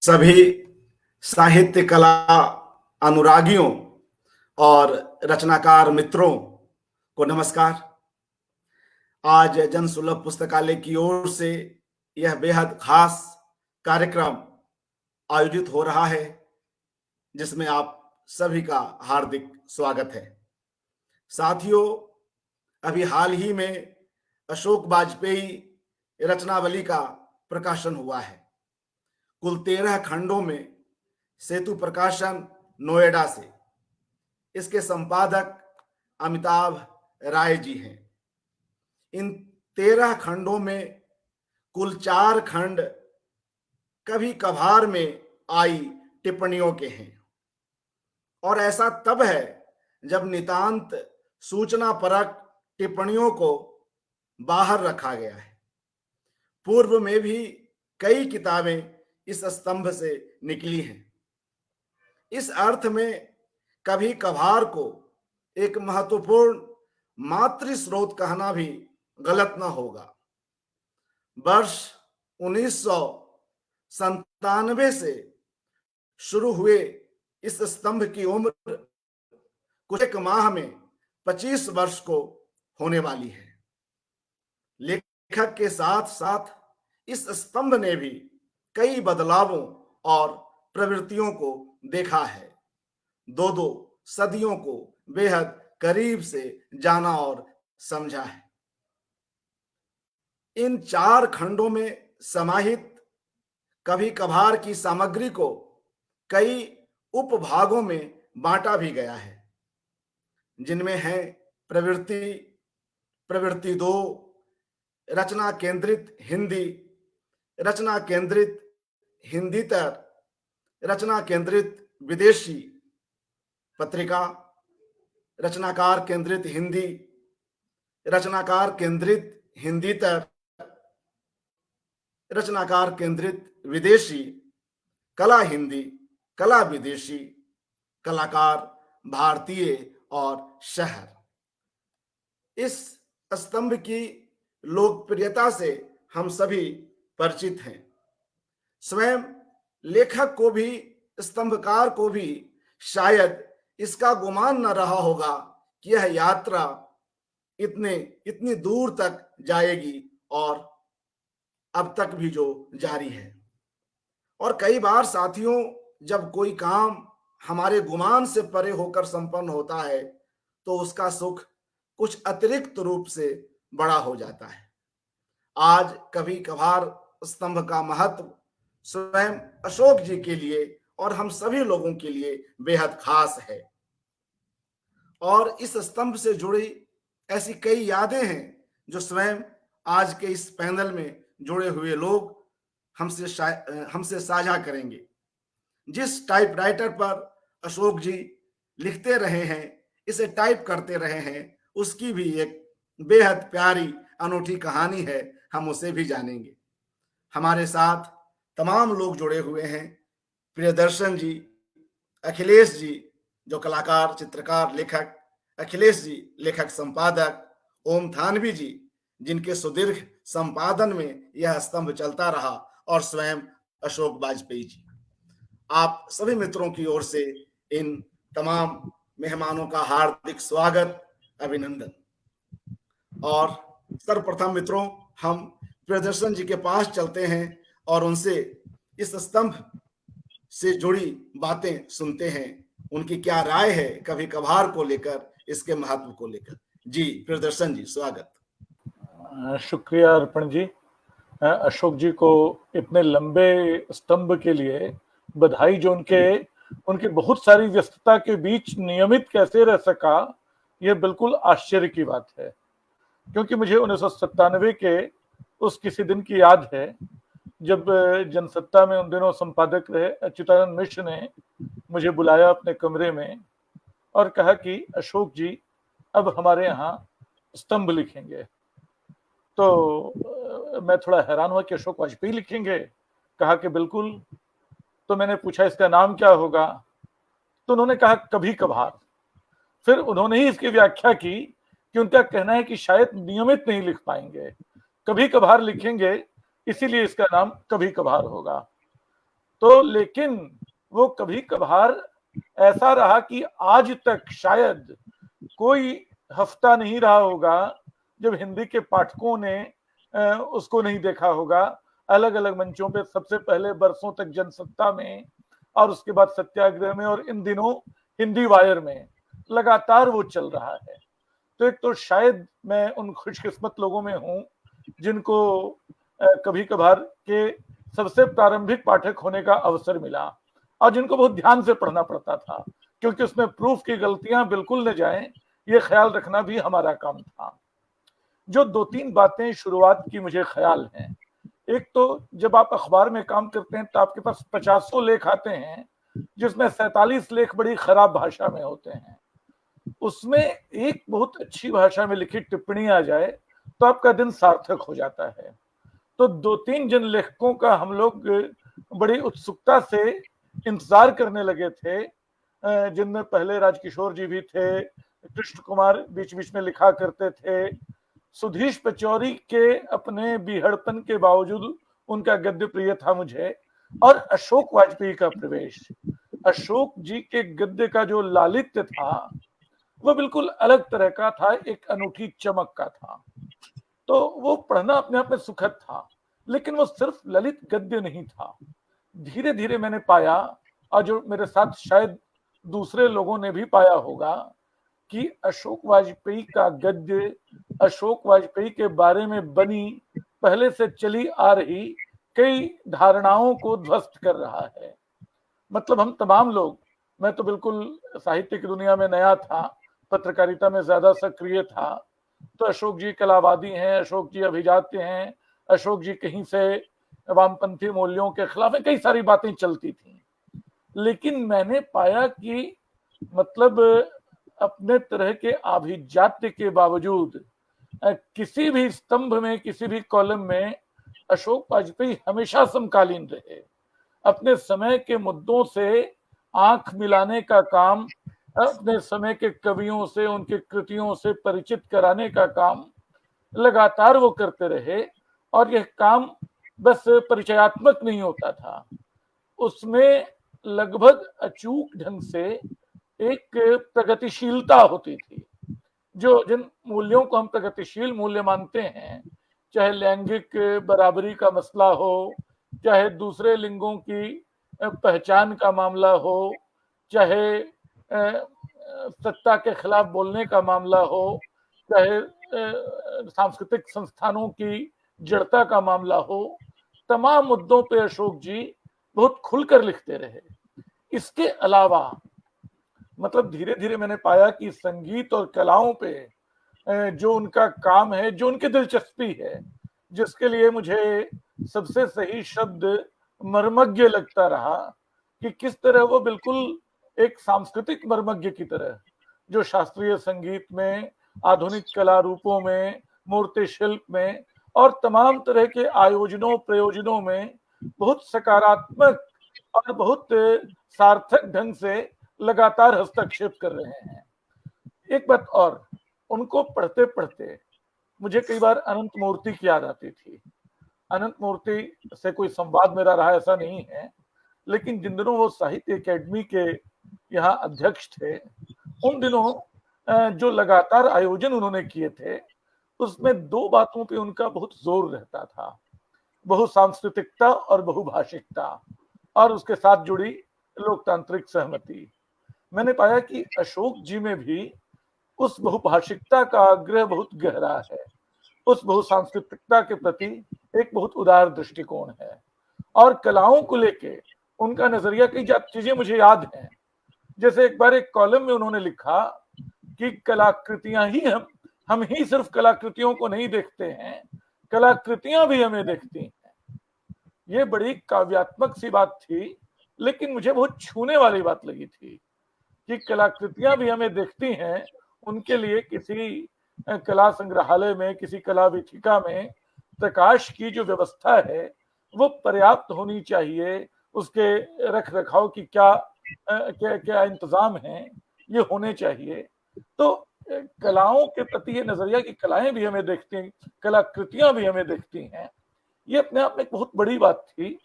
सभी साहित्य कला अनुरागियों और रचनाकार मित्रों को नमस्कार। आज जन सुलभ पुस्तकालय की ओर से यह बेहद खास कार्यक्रम आयोजित हो रहा है, जिसमें आप सभी का हार्दिक स्वागत है। साथियों, अभी हाल ही में अशोक वाजपेयी रचनावली का प्रकाशन हुआ है। कुल 13 खंडों में सेतु प्रकाशन नोएडा से। इसके संपादक अमिताभ राय जी हैं। इन 13 खंडों में कुल 4 खंड कभी कभार में आई टिप्पणियों के हैं, और ऐसा तब है जब नितांत सूचना परक टिप्पणियों को बाहर रखा गया है। पूर्व में भी कई किताबें इस स्तंभ से निकली हैं। इस अर्थ में कभी कभार को एक महत्वपूर्ण मातृ स्रोत कहना भी गलत न होगा। वर्ष 1997 से शुरू हुए इस स्तंभ की उम्र कुछ एक माह में 25 वर्ष को होने वाली है। लेखक के साथ साथ इस स्तंभ ने भी कई बदलावों और प्रवृत्तियों को देखा है। दो सदियों को बेहद करीब से जाना और समझा है। इन 4 खंडों में समाहित कभी कभार की सामग्री को कई उपभागों में बांटा भी गया है, जिनमें है प्रवृत्ति 2, रचना केंद्रित हिंदी, रचना केंद्रित हिंदीतर, रचना केंद्रित विदेशी पत्रिका, रचनाकार केंद्रित हिंदी, रचनाकार केंद्रित हिंदीतर, रचनाकार केंद्रित विदेशी, कला हिंदी, कला विदेशी, कलाकार भारतीय और शहर। इस स्तंभ की लोकप्रियता से हम सभी परिचित हैं। स्वयं लेखक को भी, स्तंभकार को भी शायद इसका गुमान न रहा होगा कि यह यात्रा इतनी दूर तक जाएगी, और अब तक भी जो जारी है। और कई बार साथियों, जब कोई काम हमारे गुमान से परे होकर संपन्न होता है तो उसका सुख कुछ अतिरिक्त रूप से बड़ा हो जाता है। आज कभी कभार स्तंभ का महत्व स्वयं अशोक जी के लिए और हम सभी लोगों के लिए बेहद खास है। और इस स्तंभ से जुड़ी ऐसी कई यादें हैं जो स्वयं आज के इस पैनल में जुड़े हुए लोग हमसे साझा करेंगे। जिस टाइपराइटर पर अशोक जी लिखते रहे हैं, इसे टाइप करते रहे हैं, उसकी भी एक बेहद प्यारी अनूठी कहानी है। हम उसे भी जानेंगे। हमारे साथ तमाम लोग जुड़े हुए हैं। प्रियदर्शन जी, अखिलेश जी जो कलाकार, चित्रकार, लेखक, अखिलेश जी लेखक संपादक, ओम थानवी जी जिनके सुदीर्घ संपादन में यह स्तंभ चलता रहा, और स्वयं अशोक वाजपेयी जी। आप सभी मित्रों की ओर से इन तमाम मेहमानों का हार्दिक स्वागत, अभिनंदन। और सर्वप्रथम मित्रों, हम प्रियदर्शन जी के पास चलते हैं और उनसे इस स्तंभ से जुड़ी बातें सुनते हैं। उनकी क्या राय है कभी कभार को लेकर, इसके महत्व को लेकर। जी प्रियदर्शन जी, स्वागत। शुक्रिया अर्पण जी। अशोक जी को इतने लंबे स्तंभ के लिए बधाई, जो उनके बहुत सारी व्यस्तता के बीच नियमित कैसे रह सका, यह बिल्कुल आश्चर्य की बात है। क्योंकि मुझे 1997 के उस किसी दिन की याद है जब जनसत्ता में उन दिनों संपादक रहे अच्युतानंद मिश्र ने मुझे बुलाया अपने कमरे में और कहा कि अशोक जी अब हमारे यहाँ स्तंभ लिखेंगे। तो मैं थोड़ा हैरान हुआ कि अशोक वाजपेयी लिखेंगे। कहा कि बिल्कुल। तो मैंने पूछा इसका नाम क्या होगा, तो उन्होंने कहा कभी कभार। फिर उन्होंने ही इसकी व्याख्या की कि उनका कहना है कि शायद नियमित नहीं लिख पाएंगे, कभी कभार लिखेंगे, इसीलिए इसका नाम कभी कभार होगा। तो लेकिन वो कभी कभार ऐसा रहा कि आज तक शायद कोई हफ्ता नहीं रहा होगा जब हिंदी के पाठकों ने उसको नहीं देखा होगा। अलग अलग मंचों पे, सबसे पहले बरसों तक जनसत्ता में, और उसके बाद सत्याग्रह में, और इन दिनों हिंदी वायर में लगातार वो चल रहा है। तो एक तो शायद मैं उन खुशकिस्मत लोगों में हूं जिनको कभी कभार के सबसे प्रारंभिक पाठक होने का अवसर मिला, और जिनको बहुत ध्यान से पढ़ना पड़ता था, क्योंकि उसमें प्रूफ की गलतियां बिल्कुल न जाएं, ये ख्याल रखना भी हमारा काम था। जो 2-3 बातें शुरुआत की मुझे ख्याल हैं। एक तो जब आप अखबार में काम करते हैं तो आपके पास 50 लेख आते हैं, जिसमें 47 लेख बड़ी खराब भाषा में होते हैं। उसमें एक बहुत अच्छी भाषा में लिखी टिप्पणी आ जाए तो आपका दिन सार्थक हो जाता है। तो 2-3 जन लेखकों का हम लोग बड़ी उत्सुकता से इंतजार करने लगे थे, जिनमें पहले राजकिशोर जी भी थे, कृष्ण कुमार बीच बीच में लिखा करते थे, सुधीश पचौरी के अपने बीहड़पन के बावजूद उनका गद्य प्रिय था मुझे, और अशोक वाजपेयी का प्रवेश। अशोक जी के गद्य का जो लालित्य था वो बिल्कुल अलग तरह का था, एक अनूठी चमक का था। तो वो पढ़ना अपने आप में सुखद था, लेकिन वो सिर्फ ललित गद्य नहीं था। धीरे धीरे मैंने पाया, और जो मेरे साथ शायद दूसरे लोगों ने भी पाया होगा, कि अशोक वाजपेयी का गद्य अशोक वाजपेयी के बारे में बनी, पहले से चली आ रही कई धारणाओं को ध्वस्त कर रहा है। मतलब हम तमाम लोग, मैं तो बिल्कुल साहित्य की दुनिया में नया था, पत्रकारिता में ज्यादा सक्रिय था, तो अशोक जी कलावादी हैं, अशोक जी अभिजात्य हैं, अशोक जी कहीं से वामपंथी मूल्यों के खिलाफ, कई सारी बातें चलती थी। लेकिन मैंने पाया कि मतलब अपने तरह के आभिजात्य के बावजूद किसी भी स्तंभ में, किसी भी कॉलम में अशोक वाजपेयी हमेशा समकालीन रहे। अपने समय के मुद्दों से आंख मिलाने का काम, अपने समय के कवियों से, उनकी कृतियों से परिचित कराने का काम लगातार वो करते रहे। और यह काम बस परिचयात्मक नहीं होता था, उसमें लगभग अचूक ढंग से एक प्रगतिशीलता होती थी। जो जिन मूल्यों को हम प्रगतिशील मूल्य मानते हैं, चाहे लैंगिक बराबरी का मसला हो, चाहे दूसरे लिंगों की पहचान का मामला हो, चाहे सत्ता के खिलाफ बोलने का मामला हो, चाहे सांस्कृतिक संस्थानों की जड़ता का मामला हो, तमाम मुद्दों पे अशोक जी बहुत खुलकर लिखते रहे। इसके अलावा मतलब धीरे धीरे मैंने पाया कि संगीत और कलाओं पे जो उनका काम है, जो उनकी दिलचस्पी है, जिसके लिए मुझे सबसे सही शब्द मर्मज्ञ लगता रहा, कि किस तरह वो बिल्कुल एक सांस्कृतिक मर्मज्ञ की तरह, जो शास्त्रीय संगीत में, आधुनिक कला रूपों में, मूर्ति शिल्प में और तमाम तरह के आयोजनों प्रयोजनों में बहुत सकारात्मक और बहुत सार्थक ढंग से लगातार हस्तक्षेप कर रहे हैं। एक बात और, उनको पढ़ते पढ़ते मुझे कई बार अनंत मूर्ति की याद आती थी। अनंत मूर्ति से कोई संवाद मेरा रहा ऐसा नहीं है, लेकिन जिन दिनों वो साहित्य अकेडमी के यहाँ अध्यक्ष थे, उन दिनों जो लगातार आयोजन उन्होंने किए थे, उसमें 2 बातों पे उनका बहुत जोर रहता था, बहुसांस्कृतिकता और बहुभाषिकता, और उसके साथ जुड़ी लोकतांत्रिक सहमति। मैंने पाया कि अशोक जी में भी उस बहुभाषिकता का आग्रह बहुत गहरा है, उस बहुसांस्कृतिकता के प्रति एक बहुत उदार दृष्टिकोण है, और कलाओं को लेके उनका नजरिया, कई चीजें मुझे याद हैं। जैसे एक बार एक कॉलम में उन्होंने लिखा कि कलाकृतियां ही हम ही सिर्फ कलाकृतियों को नहीं देखते हैं, कलाकृतियां भी हमें देखती हैं। ये बड़ी काव्यात्मक सी बात थी, लेकिन मुझे बहुत छूने वाली बात लगी थी कि कलाकृतियां भी हमें देखती हैं। उनके लिए किसी कला संग्रहालय में, किसी कला वीथिका में प्रकाश की जो व्यवस्था है वो पर्याप्त होनी चाहिए, उसके रख रखाव की क्या क्या क्या इंतजाम है, ये होने चाहिए। तो कलाओं के प्रति ये नजरिया कि कलाएं भी हमें देखती हैं, कलाकृतियां भी हमें देखती हैं, ये अपने आप में एक बहुत बड़ी बात थी,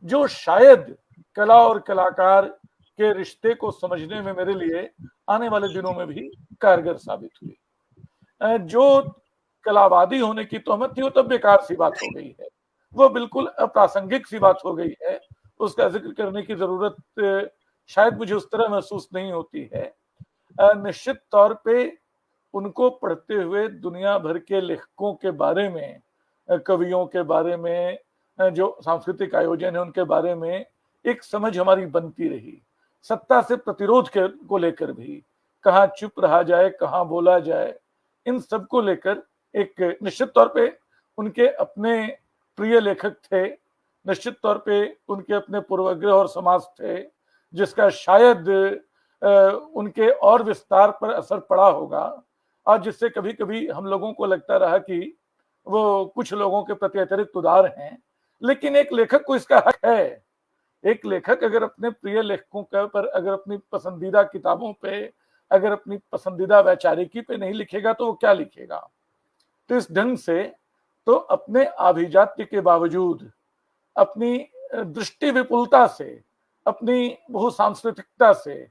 जो शायद कला और कलाकार के रिश्ते को समझने में मेरे लिए आने वाले दिनों में भी कारगर साबित हुई। जो कलावादी होने की तोहमत थी वो तब बेकार सी बात हो गई है, वो बिल्कुल अप्रासंगिक सी बात हो गई है, उसका जिक्र करने की जरूरत शायद मुझे उस तरह महसूस नहीं होती है। निश्चित तौर पे उनको पढ़ते हुए दुनिया भर के लेखकों के बारे में, कवियों के बारे में, जो सांस्कृतिक आयोजन है उनके बारे में एक समझ हमारी बनती रही। सत्ता से प्रतिरोध को लेकर भी, कहाँ चुप रहा जाए, कहाँ बोला जाए, इन सब को लेकर एक निश्चित तौर पे उनके अपने प्रिय लेखक थे, निश्चित तौर पे उनके अपने पूर्वाग्रह और समाज थे जिसका शायद उनके और विस्तार पर असर पड़ा होगा, और जिससे कभी कभी हम लोगों को लगता रहा कि वो कुछ लोगों के प्रति अतिरिक्त उदार हैं। लेकिन एक लेखक को इसका हक है। एक लेखक अगर अपने प्रिय लेखकों के पर, अगर अपनी पसंदीदा किताबों पे, अगर अपनी पसंदीदा वैचारिकी पे नहीं लिखेगा तो वो क्या लिखेगा। तो इस ढंग से तो अपने आभिजात्य के बावजूद, अपनी दृष्टि विपुलता से, अपनी बहुसांस्कृतिकता से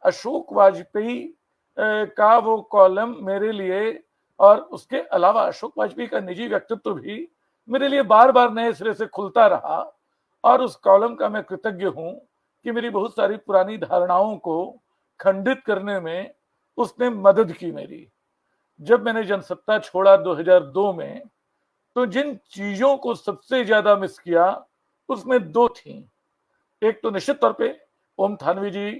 अशोक वाजपेयी का वो कॉलम मेरे लिए, और उसके अलावा अशोक वाजपेयी का निजी व्यक्तित्व भी मेरे लिए बार बार नए सिरे से खुलता रहा। और उस कॉलम का मैं कृतज्ञ हूं कि मेरी बहुत सारी पुरानी धारणाओं को खंडित करने में उसने मदद की मेरी। जब मैंने जनसत्ता छोड़ा 2002 में, तो जिन चीजों को सबसे ज्यादा मिस किया उसमें दो थी। एक तो निश्चित तौर पे ओम थानवी जी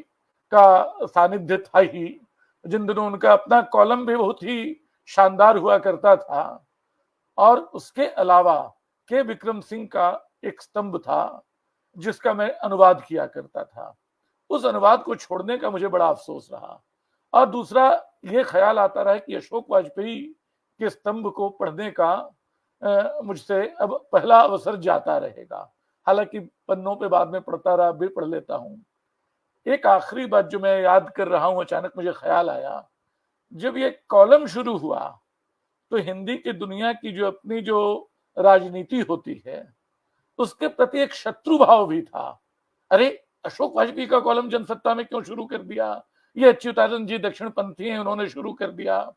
का सानिध्य था ही, जिन दिनों उनका अपना कॉलम भी बहुत ही शानदार हुआ करता था, और उसके अलावा के विक्रम सिंह का एक स्तंभ था जिसका मैं अनुवाद किया करता था। उस अनुवाद को छोड़ने का मुझे बड़ा अफसोस रहा। और दूसरा ये ख्याल आता रहा कि अशोक वाजपेयी के स्तंभ को पढ़ने का मुझसे अब पहला अवसर जाता रहेगा। हालांकि पन्नों पे बाद में पढ़ता रहा, भी पढ़ लेता हूं। एक आखिरी बात जो मैं याद कर रहा हूं, अचानक मुझे ख्याल आया, जब ये कॉलम शुरू हुआ तो हिंदी की दुनिया की जो अपनी जो राजनीति होती है उसके प्रति एक शत्रु भाव भी था। अरे अशोक वाजपेयी का कॉलम जनसत्ता में क्यों शुरू कर दिया, ये अच्युतानंद जी दक्षिणपंथी हैं, उन्होंने शुरू कर दिया।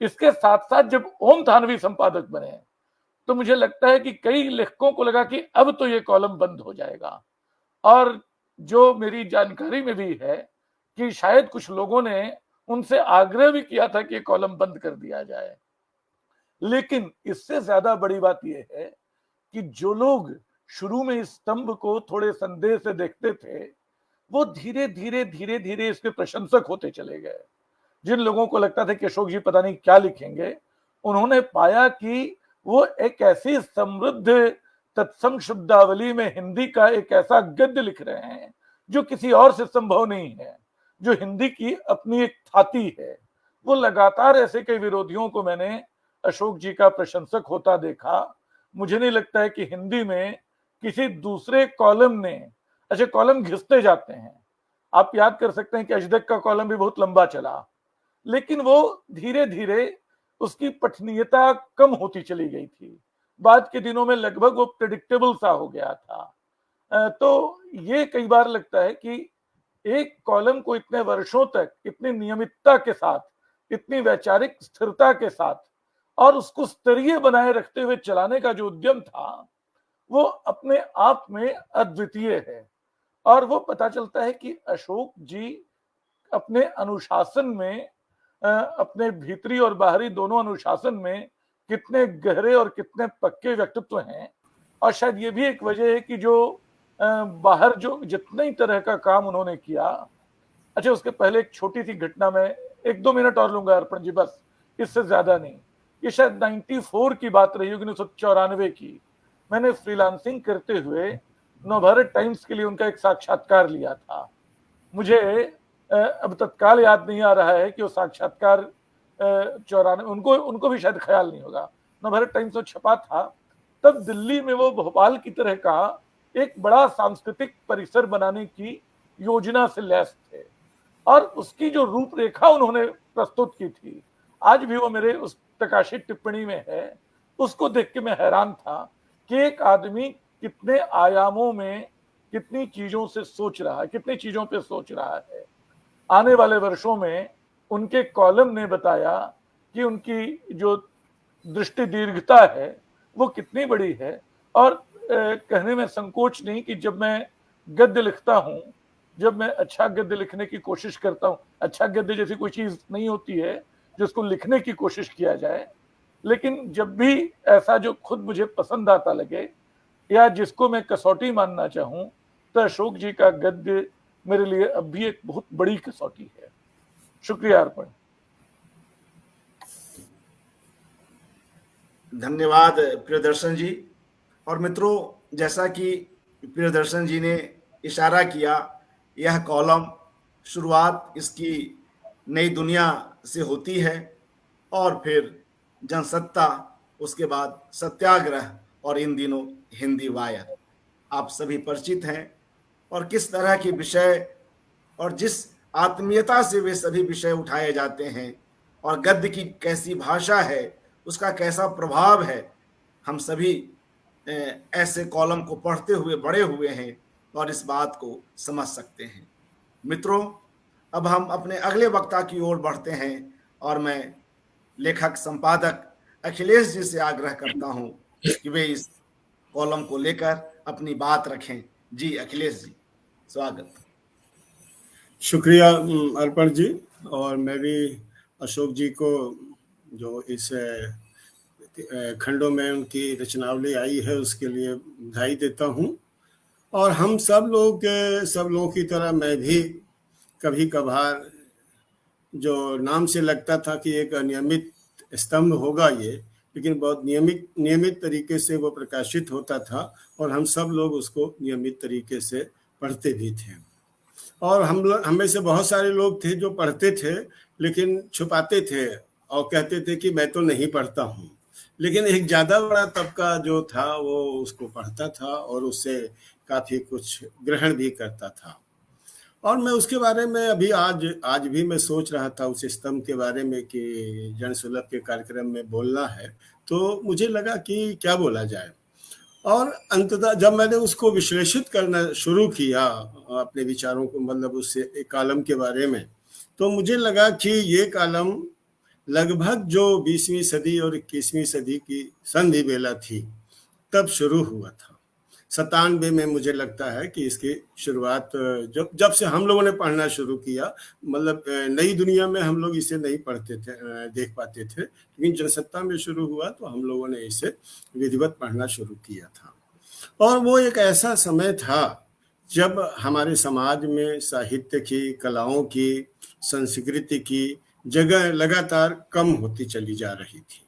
इसके साथ साथ जब ओम थानवी संपादक बने तो मुझे लगता है कि कई लेखकों को लगा कि अब तो ये कॉलम बंद हो जाएगा। और जो मेरी जानकारी में भी है कि शायद कुछ लोगों ने उनसे आग्रह भी किया था कि ये कॉलम बंद कर दिया जाए। लेकिन इससे ज्यादा बड़ी बात यह है कि जो लोग शुरू में इस स्तंभ को थोड़े संदेह से देखते थे, वो धीरे धीरे धीरे धीरे इसके प्रशंसक होते चले गए। जिन लोगों को लगता था कि अशोक जी पता नहीं क्या लिखेंगे, उन्होंने पाया कि वो एक ऐसी समृद्ध तत्सम शब्दावली में हिंदी का एक ऐसा गद्य लिख रहे हैं जो किसी और से संभव नहीं है, जो हिंदी की अपनी एक थाती है। वो लगातार ऐसे कई विरोधियों को मैंने अशोक जी का प्रशंसक होता देखा। मुझे नहीं लगता है कि हिंदी में किसी दूसरे कॉलम ने, अच्छा कॉलम घिसते जाते हैं, आप याद कर सकते हैं कि अजदक का कॉलम भी बहुत लंबा चला, लेकिन वो धीरे धीरे उसकी पठनीयता कम होती चली गई थी। बाद के दिनों में लगभग वो प्रेडिक्टेबल सा हो गया था। तो ये कई बार लगता है कि एक कॉलम को इतने वर्षों तक इतनी नियमितता के साथ, इतनी वैचारिक स्थिरता के साथ और उसको स्तरीय बनाए रखते हुए चलाने का जो उद्यम था वो अपने आप में अद्वितीय है। और वो पता चलता है कि अशोक जी अपने अनुशासन में, अपने भीतरी और बाहरी दोनों अनुशासन में कितने गहरे और कितने पक्के व्यक्तित्व हैं। और शायद ये भी एक वजह है कि जो बाहर जो जितने ही तरह का काम उन्होंने किया। अच्छा उसके पहले एक छोटी सी घटना, में 1-2 मिनट और लूंगा अर्पण जी, बस इससे ज्यादा नहीं। ये शायद 94 की बात रही होगी, 1994 की। मैंने फ्रीलांसिंग करते हुए नवभारत टाइम्स के लिए उनका एक साक्षात्कार लिया था। मुझे अब तत्काल याद नहीं आ रहा है कि वो साक्षात्कार 94, उनको भी शायद ख्याल नहीं होगा, नवभारत टाइम्स में छपा था। तब दिल्ली में वो भोपाल की तरह का एक बड़ा सांस्कृतिक परिसर बनाने की योजना से लैस थे, और उसकी जो रूपरेखा उन्होंने प्रस्तुत की थी, आज भी वो मेरे उस प्रकाशित टिप्पणी में है। उसको देख के मैं हैरान था कि एक आदमी कितने आयामों में कितनी चीजों से सोच रहा है, कितनी चीजों पे सोच रहा है। आने वाले वर्षों में उनके कॉलम ने बताया कि उनकी जो दृष्टि दीर्घता है वो कितनी बड़ी है। और कहने में संकोच नहीं कि जब मैं गद्य लिखता हूं, जब मैं अच्छा गद्य लिखने की कोशिश करता हूं, अच्छा गद्य जैसी कोई चीज नहीं होती है जिसको लिखने की कोशिश किया जाए, लेकिन जब भी ऐसा जो खुद मुझे पसंद आता लगे या जिसको मैं कसौटी मानना चाहूं, तो अशोक जी का गद्य मेरे लिए अब भी एक बहुत बड़ी कसौटी है। शुक्रिया अर्पण। धन्यवाद प्रियदर्शन जी। और मित्रों, जैसा कि प्रियदर्शन जी ने इशारा किया, यह कॉलम शुरुआत इसकी नई दुनिया से होती है और फिर जनसत्ता, उसके बाद सत्याग्रह और इन दिनों हिंदी वायर। आप सभी परिचित हैं और किस तरह के विषय और जिस आत्मीयता से वे सभी विषय उठाए जाते हैं और गद्य की कैसी भाषा है, उसका कैसा प्रभाव है। हम सभी ऐसे कॉलम को पढ़ते हुए बड़े हुए हैं और इस बात को समझ सकते हैं। मित्रों, अब हम अपने अगले वक्ता की ओर बढ़ते हैं और मैं लेखक संपादक अखिलेश जी से आग्रह करता हूं कि वे इस कॉलम को लेकर अपनी बात रखें। जी अखिलेश जी, स्वागत। शुक्रिया अर्पण जी। और मैं भी अशोक जी को जो इस खंडों में उनकी रचनावली आई है उसके लिए बधाई देता हूँ। और हम सब लोगों की तरह मैं भी कभी कभार, जो नाम से लगता था कि एक अनियमित स्तंभ होगा ये, लेकिन बहुत नियमित तरीके से वो प्रकाशित होता था और हम सब लोग उसको नियमित तरीके से पढ़ते भी थे। और हम में से बहुत सारे लोग थे जो पढ़ते थे लेकिन छुपाते थे और कहते थे कि मैं तो नहीं पढ़ता हूँ, लेकिन एक ज़्यादा बड़ा तबका जो था वो उसको पढ़ता था और उससे काफ़ी कुछ ग्रहण भी करता था। और मैं उसके बारे में अभी आज भी मैं सोच रहा था उस स्तंभ के बारे में कि जनसुलभ के कार्यक्रम में बोलना है, तो मुझे लगा कि क्या बोला जाए। और अंततः जब मैंने उसको विश्लेषित करना शुरू किया अपने विचारों को, मतलब उससे एक कॉलम के बारे में, तो मुझे लगा कि ये कॉलम लगभग जो 20वीं सदी और 21वीं सदी की संधि बेला थी तब शुरू हुआ था। 97 में मुझे लगता है कि इसकी शुरुआत जब से हम लोगों ने पढ़ना शुरू किया, मतलब नई दुनिया में हम लोग इसे नहीं पढ़ते थे, देख पाते थे, लेकिन जनसत्ता में शुरू हुआ तो हम लोगों ने इसे विधिवत पढ़ना शुरू किया था। और वो एक ऐसा समय था जब हमारे समाज में साहित्य की, कलाओं की, संस्कृति की जगह लगातार कम होती चली जा रही थी।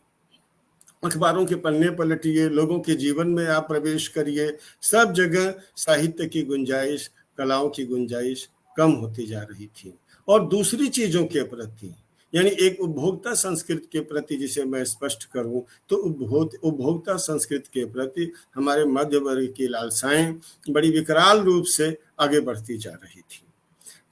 अखबारों के पन्ने पलटिए, लोगों के जीवन में आप प्रवेश करिए, सब जगह साहित्य की गुंजाइश, कलाओं की गुंजाइश कम होती जा रही थी। और दूसरी चीजों के प्रति, यानी एक उपभोक्ता संस्कृति के प्रति जिसे मैं स्पष्ट करूं तो उपभोक्ता संस्कृति के प्रति हमारे मध्य वर्ग की लालसाएं बड़ी विकराल रूप से आगे बढ़ती जा रही थी।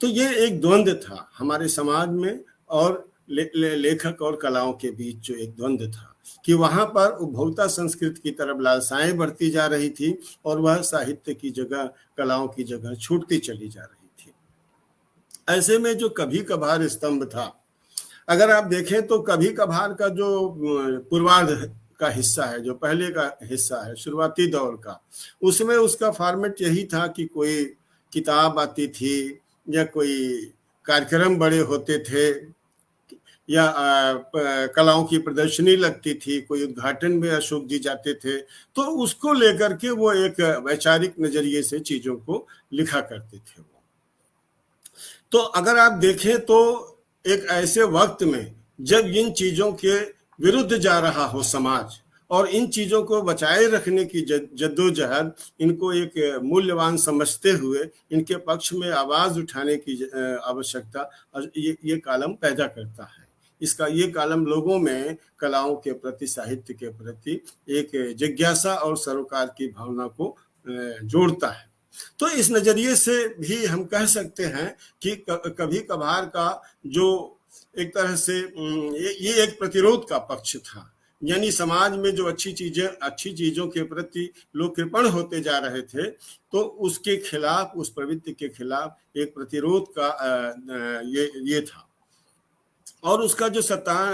तो ये एक द्वंद्व था हमारे समाज में और लेखक और कलाओं के बीच, जो एक द्वंद्व था कि वहां पर उपभोक्ता संस्कृति की तरफ लालसाएं बढ़ती जा रही थी और वह साहित्य की जगह, कलाओं की जगह छूटती चली जा रही थी। ऐसे में जो कभी कभार स्तंभ था, अगर आप देखें तो कभी कभार का जो पूर्वार्ध का हिस्सा है, जो पहले का हिस्सा है शुरुआती दौर का, उसमें उसका फॉर्मेट यही था कि कोई किताब आती थी या कोई कार्यक्रम बड़े होते थे या कलाओं की प्रदर्शनी लगती थी, कोई उद्घाटन में अशोक जी जाते थे, तो उसको लेकर के वो एक वैचारिक नजरिए से चीजों को लिखा करते थे। वो तो अगर आप देखें तो एक ऐसे वक्त में जब इन चीजों के विरुद्ध जा रहा हो समाज और इन चीजों को बचाए रखने की जद्दोजहद, इनको एक मूल्यवान समझते हुए इनके पक्ष में आवाज उठाने की आवश्यकता ये कॉलम पैदा करता है। ये कॉलम लोगों में कलाओं के प्रति, साहित्य के प्रति एक जिज्ञासा और सरोकार की भावना को जोड़ता है। तो इस नजरिए से भी हम कह सकते हैं कि कभी कभार का जो एक तरह से ये एक प्रतिरोध का पक्ष था यानी समाज में जो अच्छी चीजों के प्रति लोग कृपण होते जा रहे थे, तो उसके खिलाफ, उस प्रवृत्ति के खिलाफ एक प्रतिरोध का ये था। और उसका जो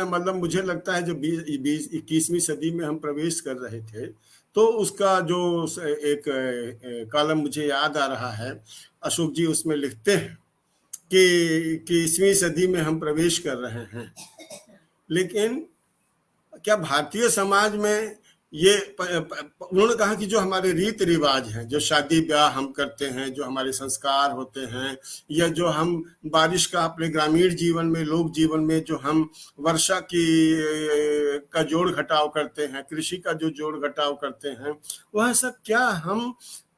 मतलब मुझे लगता है जो 21वीं सदी में हम प्रवेश कर रहे थे, तो उसका जो एक कॉलम मुझे याद आ रहा है, अशोक जी उसमें लिखते हैं कि 21वीं सदी में हम प्रवेश कर रहे हैं, लेकिन क्या भारतीय समाज में ये उन्होंने कहा कि जो हमारे रीति रिवाज हैं, जो शादी ब्याह हम करते हैं, जो हमारे संस्कार होते हैं, या जो हम बारिश का अपने ग्रामीण जीवन में, लोक जीवन में जो हम वर्षा का जोड़ घटाव करते हैं, कृषि का जो जोड़ घटाव करते हैं, वह सब क्या हम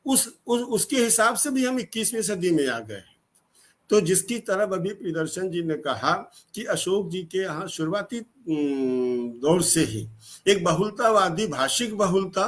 उसके हिसाब से भी हम 21वीं सदी में आ गए। तो जिसकी तरफ अभी प्रियदर्शन जी ने कहा कि अशोक जी के यहाँ शुरुआती दौर से ही एक बहुलतावादी, भाषिक बहुलता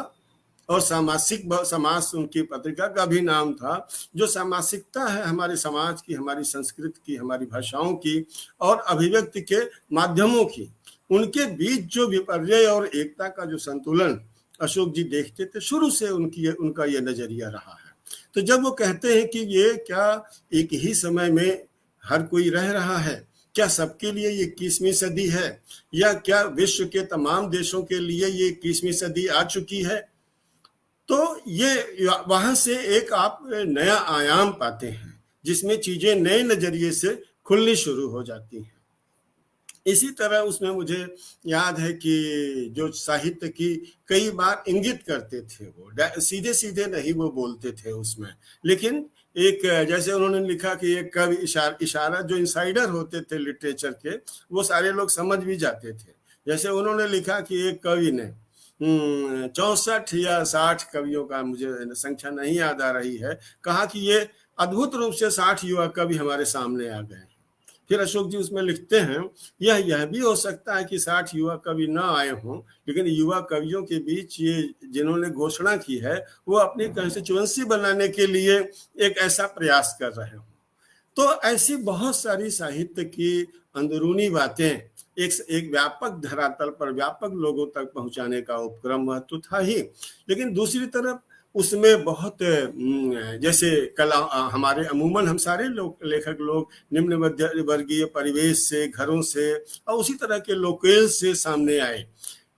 और समाज उनकी पत्रिका का भी नाम था, जो सामासिकता है हमारे समाज की, हमारी संस्कृति की, हमारी भाषाओं की और अभिव्यक्ति के माध्यमों की, उनके बीच जो विपर्य और एकता का जो संतुलन अशोक जी देखते थे, शुरू से उनका ये नजरिया रहा है। तो जब वो कहते हैं कि ये क्या एक ही समय में हर कोई रह रहा है, क्या सबके लिए ये 21वीं सदी है, या क्या विश्व के तमाम देशों के लिए ये 21वीं सदी आ चुकी है, तो ये वहां से एक आप नया आयाम पाते हैं जिसमें चीजें नए नजरिए से खुलनी शुरू हो जाती हैं। इसी तरह उसमें मुझे याद है कि जो साहित्य की कई बार इंगित करते थे, वो सीधे सीधे नहीं वो बोलते थे उसमें, लेकिन एक जैसे उन्होंने लिखा कि एक कवि इशारा जो इंसाइडर होते थे लिटरेचर के, वो सारे लोग समझ भी जाते थे। जैसे उन्होंने लिखा कि एक कवि ने 64 या 60 कवियों का, मुझे संख्या नहीं याद आ रही है, कहा कि ये अद्भुत रूप से 60 युवा कवि हमारे सामने आ गए। फिर अशोक जी उसमें लिखते हैं, यह भी हो सकता है कि 60 युवा कवि न आए हों, लेकिन युवा कवियों के बीच ये जिन्होंने घोषणा की है, वो अपनी कंस्टिट्यूएंसी बनाने के लिए एक ऐसा प्रयास कर रहे हों। तो ऐसी बहुत सारी साहित्य की अंदरूनी बातें एक व्यापक धरातल पर, व्यापक लोगों तक पहुंचाने का उपक्रम वह तो था ही, लेकिन दूसरी तरफ उसमें बहुत जैसे कला, हमारे अमूमन हम सारे लेखक लोग निम्न मध्य वर्गीय परिवेश से, घरों से और उसी तरह के लोकेल से सामने आए,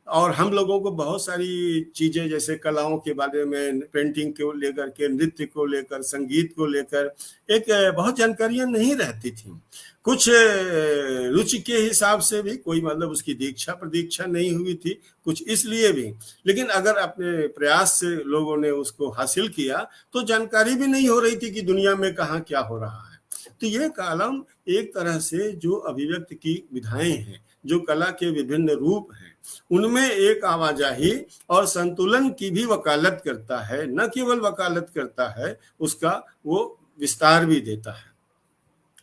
और हम लोगों को बहुत सारी चीजें जैसे कलाओं के बारे में, पेंटिंग को लेकर के, नृत्य को लेकर, संगीत को लेकर एक बहुत जानकारियां नहीं रहती थी। कुछ रुचि के हिसाब से भी कोई मतलब उसकी दीक्षा प्रदीक्षा नहीं हुई थी, कुछ इसलिए भी, लेकिन अगर अपने प्रयास से लोगों ने उसको हासिल किया तो जानकारी भी नहीं हो रही थी कि दुनिया में कहाँ क्या हो रहा है। तो ये कॉलम एक तरह से जो अभिव्यक्ति की विधाएं हैं, जो कला के विभिन्न रूप हैं, उनमें एक आवाजाही और संतुलन की भी वकालत करता है, न केवल वकालत करता है, उसका वो विस्तार भी देता है।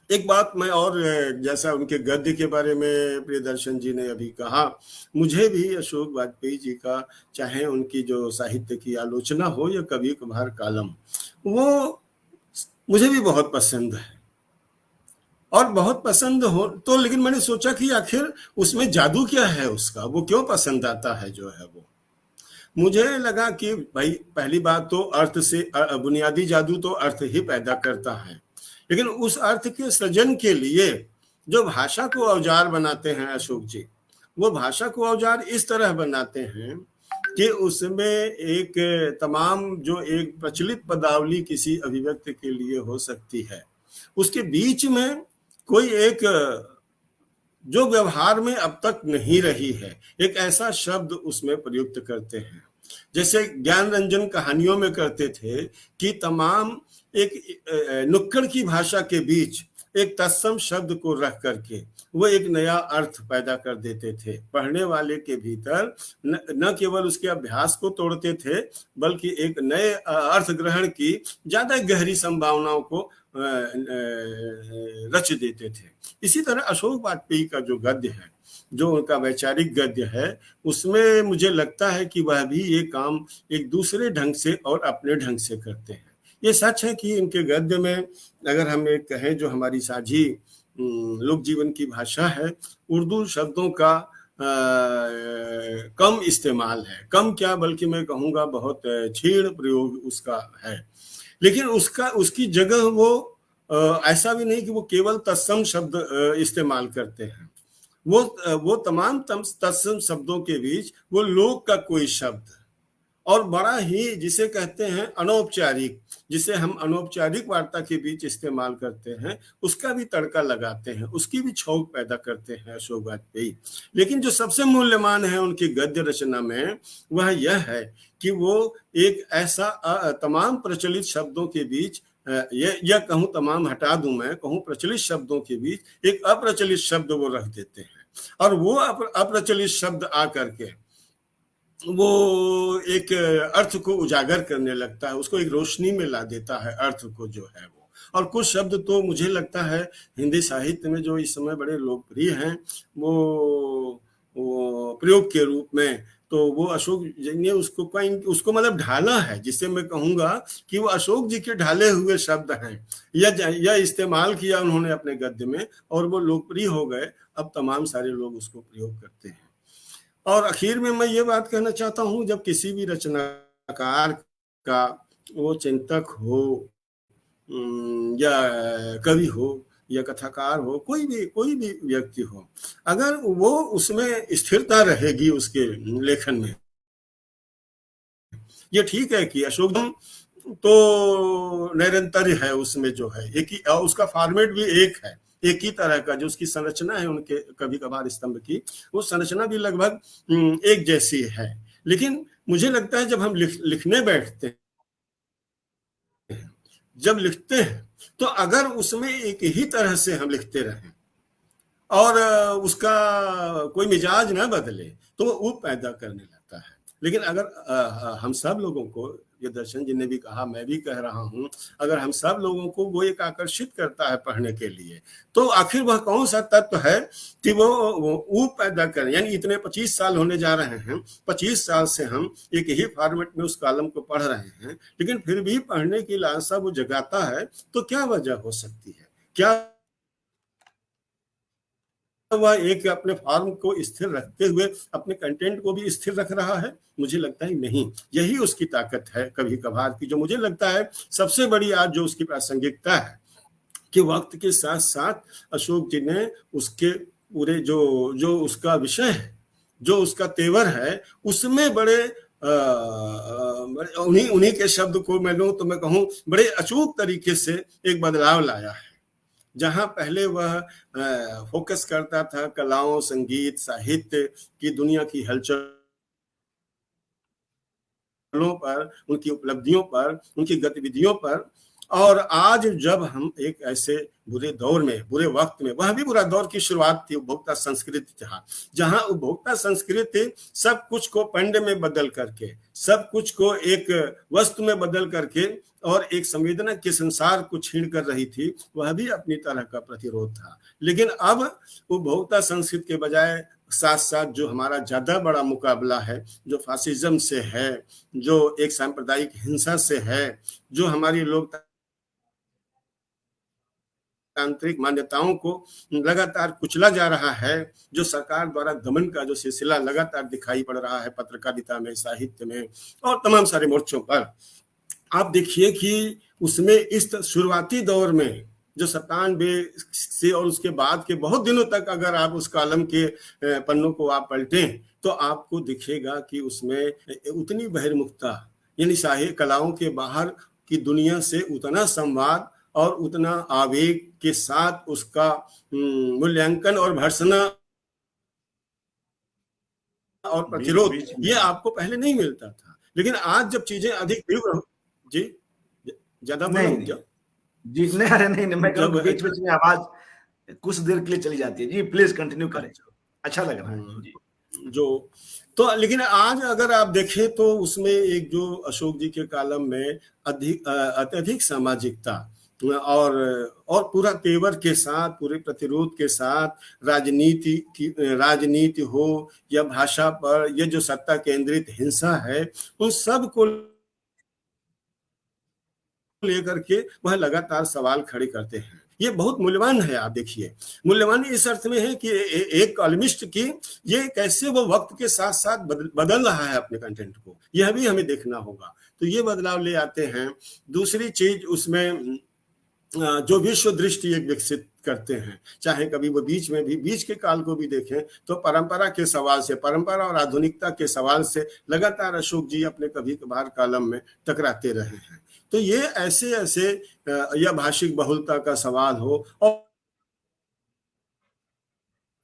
एक बात मैं और, जैसा उनके गद्य के बारे में प्रियदर्शन जी ने अभी कहा, मुझे भी अशोक वाजपेयी जी का, चाहे उनकी जो साहित्य की आलोचना हो या कभी कभार कॉलम, वो मुझे भी बहुत पसंद है और बहुत पसंद हो तो, लेकिन मैंने सोचा कि आखिर उसमें जादू क्या है उसका, वो क्यों पसंद आता है जो है वो। मुझे लगा कि भाई पहली बात तो अर्थ से, बुनियादी जादू तो अर्थ ही पैदा करता है, लेकिन उस अर्थ के सृजन के लिए जो भाषा को औजार बनाते हैं अशोक जी, वो भाषा को औजार इस तरह बनाते हैं कि उसमें एक तमाम जो एक प्रचलित पदावली किसी अभिव्यक्ति के लिए हो सकती है, उसके बीच में कोई एक जो व्यवहार में अब तक नहीं रही है, एक ऐसा शब्द उसमें प्रयुक्त करते हैं, जैसे ज्ञान रंजन कहानियों में करते थे कि तमाम एक नुक्कड़ की भाषा के बीच एक तत्सम शब्द को रख करके वो एक नया अर्थ पैदा कर देते थे। पढ़ने वाले के भीतर न केवल उसके अभ्यास को तोड़ते थे, बल्कि एक नए अर्थ ग्रहण की ज्यादा गहरी संभावनाओं को रच देते थे। इसी तरह अशोक वाजपेयी का जो गद्य है, जो उनका वैचारिक गद्य है, उसमें मुझे लगता है कि वह भी ये काम एक दूसरे ढंग से और अपने ढंग से करते हैं। ये सच है कि इनके गद्य में अगर हम एक कहें जो हमारी साझी लोक जीवन की भाषा है, उर्दू शब्दों का कम इस्तेमाल है, कम क्या बल्कि मैं कहूँगा बहुत छीण प्रयोग उसका है। लेकिन उसकी जगह वो ऐसा भी नहीं कि वो केवल तत्सम शब्द इस्तेमाल करते हैं, वो तमाम तत्सम शब्दों के बीच वो लोक का कोई शब्द और बड़ा ही जिसे कहते हैं अनौपचारिक, जिसे हम अनौपचारिक वार्ता के बीच इस्तेमाल करते हैं, उसका भी तड़का लगाते हैं, उसकी भी छौक पैदा करते हैं अशोक वाजपेयी। लेकिन जो सबसे मूल्यवान है उनकी गद्य रचना में वह यह है कि वो एक ऐसा तमाम प्रचलित शब्दों के बीच यह कहूँ तमाम हटा दूं, मैं कहूँ प्रचलित शब्दों के बीच एक अप्रचलित शब्द वो रख देते हैं और वो अप्रचलित शब्द आकर के वो एक अर्थ को उजागर करने लगता है, उसको एक रोशनी में ला देता है अर्थ को जो है वो। और कुछ शब्द तो मुझे लगता है हिंदी साहित्य में जो इस समय बड़े लोकप्रिय हैं वो प्रयोग के रूप में, तो वो अशोक जी ने उसको मतलब ढाला है, जिसे मैं कहूँगा कि वो अशोक जी के ढाले हुए शब्द हैं। यह इस्तेमाल किया उन्होंने अपने गद्य में और वो लोकप्रिय हो गए, अब तमाम सारे लोग उसको प्रयोग करते हैं। और आखिर में मैं ये बात कहना चाहता हूँ, जब किसी भी रचनाकार का, वो चिंतक हो या कवि हो या कथाकार हो, कोई भी व्यक्ति हो, अगर वो उसमें स्थिरता रहेगी उसके लेखन में, ये ठीक है कि अशोक तो निरंतर है, उसमें जो है एक ही, उसका फॉर्मेट भी एक है, एक ही तरह का जो उसकी संरचना है उनके कभी कभार स्तंभ की, वो संरचना भी लगभग एक जैसी है। लेकिन मुझे लगता है जब हम लिखने बैठते हैं, जब लिखते हैं, तो अगर उसमें एक ही तरह से हम लिखते रहें और उसका कोई मिजाज ना बदले तो वो पैदा करने लगता है। लेकिन अगर हम सब लोगों को, ये दर्शन जी ने भी कहा, मैं भी कह रहा हूं, अगर हम सब लोगों को वो एक आकर्षित करता है पढ़ने के लिए, तो आखिर वह कौन सा तत्व है कि वो पैदा करें। यानी इतने 25 साल होने जा रहे हैं, 25 साल से हम एक ही फॉर्मेट में उस कॉलम को पढ़ रहे हैं, लेकिन फिर भी पढ़ने की लालसा वो जगाता है, तो क्या वजह हो सकती है? क्या वह एक अपने फॉर्म को स्थिर रखते हुए अपने कंटेंट को भी स्थिर रख रहा है? मुझे लगता है नहीं। यही उसकी ताकत है कभी कभार की, जो मुझे लगता है सबसे बड़ी आज जो उसकी प्रासंगिकता है, कि वक्त के साथ साथ अशोक जी ने उसके पूरे जो उसका विषय है, जो उसका तेवर है, उसमें बड़े उन्हीं के शब्द को मैं लूं तो मैं कहूं बड़े अचूक तरीके से एक बदलाव लाया है। जहां पहले वह फोकस करता था कलाओं, संगीत, साहित्य की दुनिया की हलचलों पर, उनकी उपलब्धियों पर, उनकी गतिविधियों पर, और आज जब हम एक ऐसे बुरे दौर में, बुरे वक्त में, वह भी बुरा दौर की शुरुआत थी, उपभोक्ता संस्कृति था, जहां उपभोक्ता संस्कृति सब कुछ को पंड में बदल करके, सब कुछ को एक वस्तु में बदल करके और एक संवेदना के संसार को छीन कर रही थी, वह भी अपनी तरह का प्रतिरोध था। लेकिन अब उपभोक्ता संस्कृति के बजाय साथ साथ जो हमारा ज्यादा बड़ा मुकाबला है, जो फासिज्म से है, जो एक सांप्रदायिक हिंसा से है, जो हमारी तांत्रिक मान्यताओं को लगातार कुचला जा रहा है, जो सरकार द्वारा दमन का जो सिलसिला लगातार दिखाई पड़ रहा है पत्रकारिता में, साहित्य में और तमाम सारे मोर्चों पर, आप देखिए कि उसमें इस शुरुआती दौर में जो 97 से और उसके बाद के बहुत दिनों तक अगर आप उस कॉलम के पन्नों को आप पलटें, तो आपको दिखेगा कि उसमें उतनी बहिर्मुखता, यानी साहित्य कलाओं के बाहर की दुनिया से उतना संवाद और उतना आवेग के साथ उसका मूल्यांकन और भर्त्सना और प्रतिरोध, ये आपको पहले नहीं मिलता था। लेकिन आज जब चीजें अधिक तीव्र, जी ज्यादा नहीं जी, नहीं, अरे नहीं, मैं बीच बीच में आवाज कुछ देर के लिए चली जाती है। जी प्लीज कंटिन्यू करें, अच्छा लग रहा है जी। जो तो लेकिन आज अगर आप देखें तो उसमें एक जो अशोक जी के कॉलम में अत्यधिक सामाजिकता और पूरा तेवर के साथ, पूरे प्रतिरोध के साथ, राजनीति हो या भाषा पर ये जो सत्ता केंद्रित हिंसा है, उन सब को लेकर के वह लगातार सवाल खड़े करते हैं ये बहुत मूल्यवान है। आप देखिए, मूल्यवान इस अर्थ में है कि एक कॉलमिस्ट की ये कैसे वो वक्त के साथ साथ बदल रहा है अपने कंटेंट को, यह भी हमें देखना होगा। तो ये बदलाव ले आते हैं। दूसरी चीज उसमें जो विश्व दृष्टि एक विकसित करते हैं, चाहे कभी वो बीच में भी, बीच के काल को भी देखें तो परंपरा के सवाल से, परंपरा और आधुनिकता के सवाल से लगातार अशोक जी अपने कभी कभार कॉलम में टकराते रहे हैं। तो ये ऐसे ऐसे या भाषिक बहुलता का सवाल हो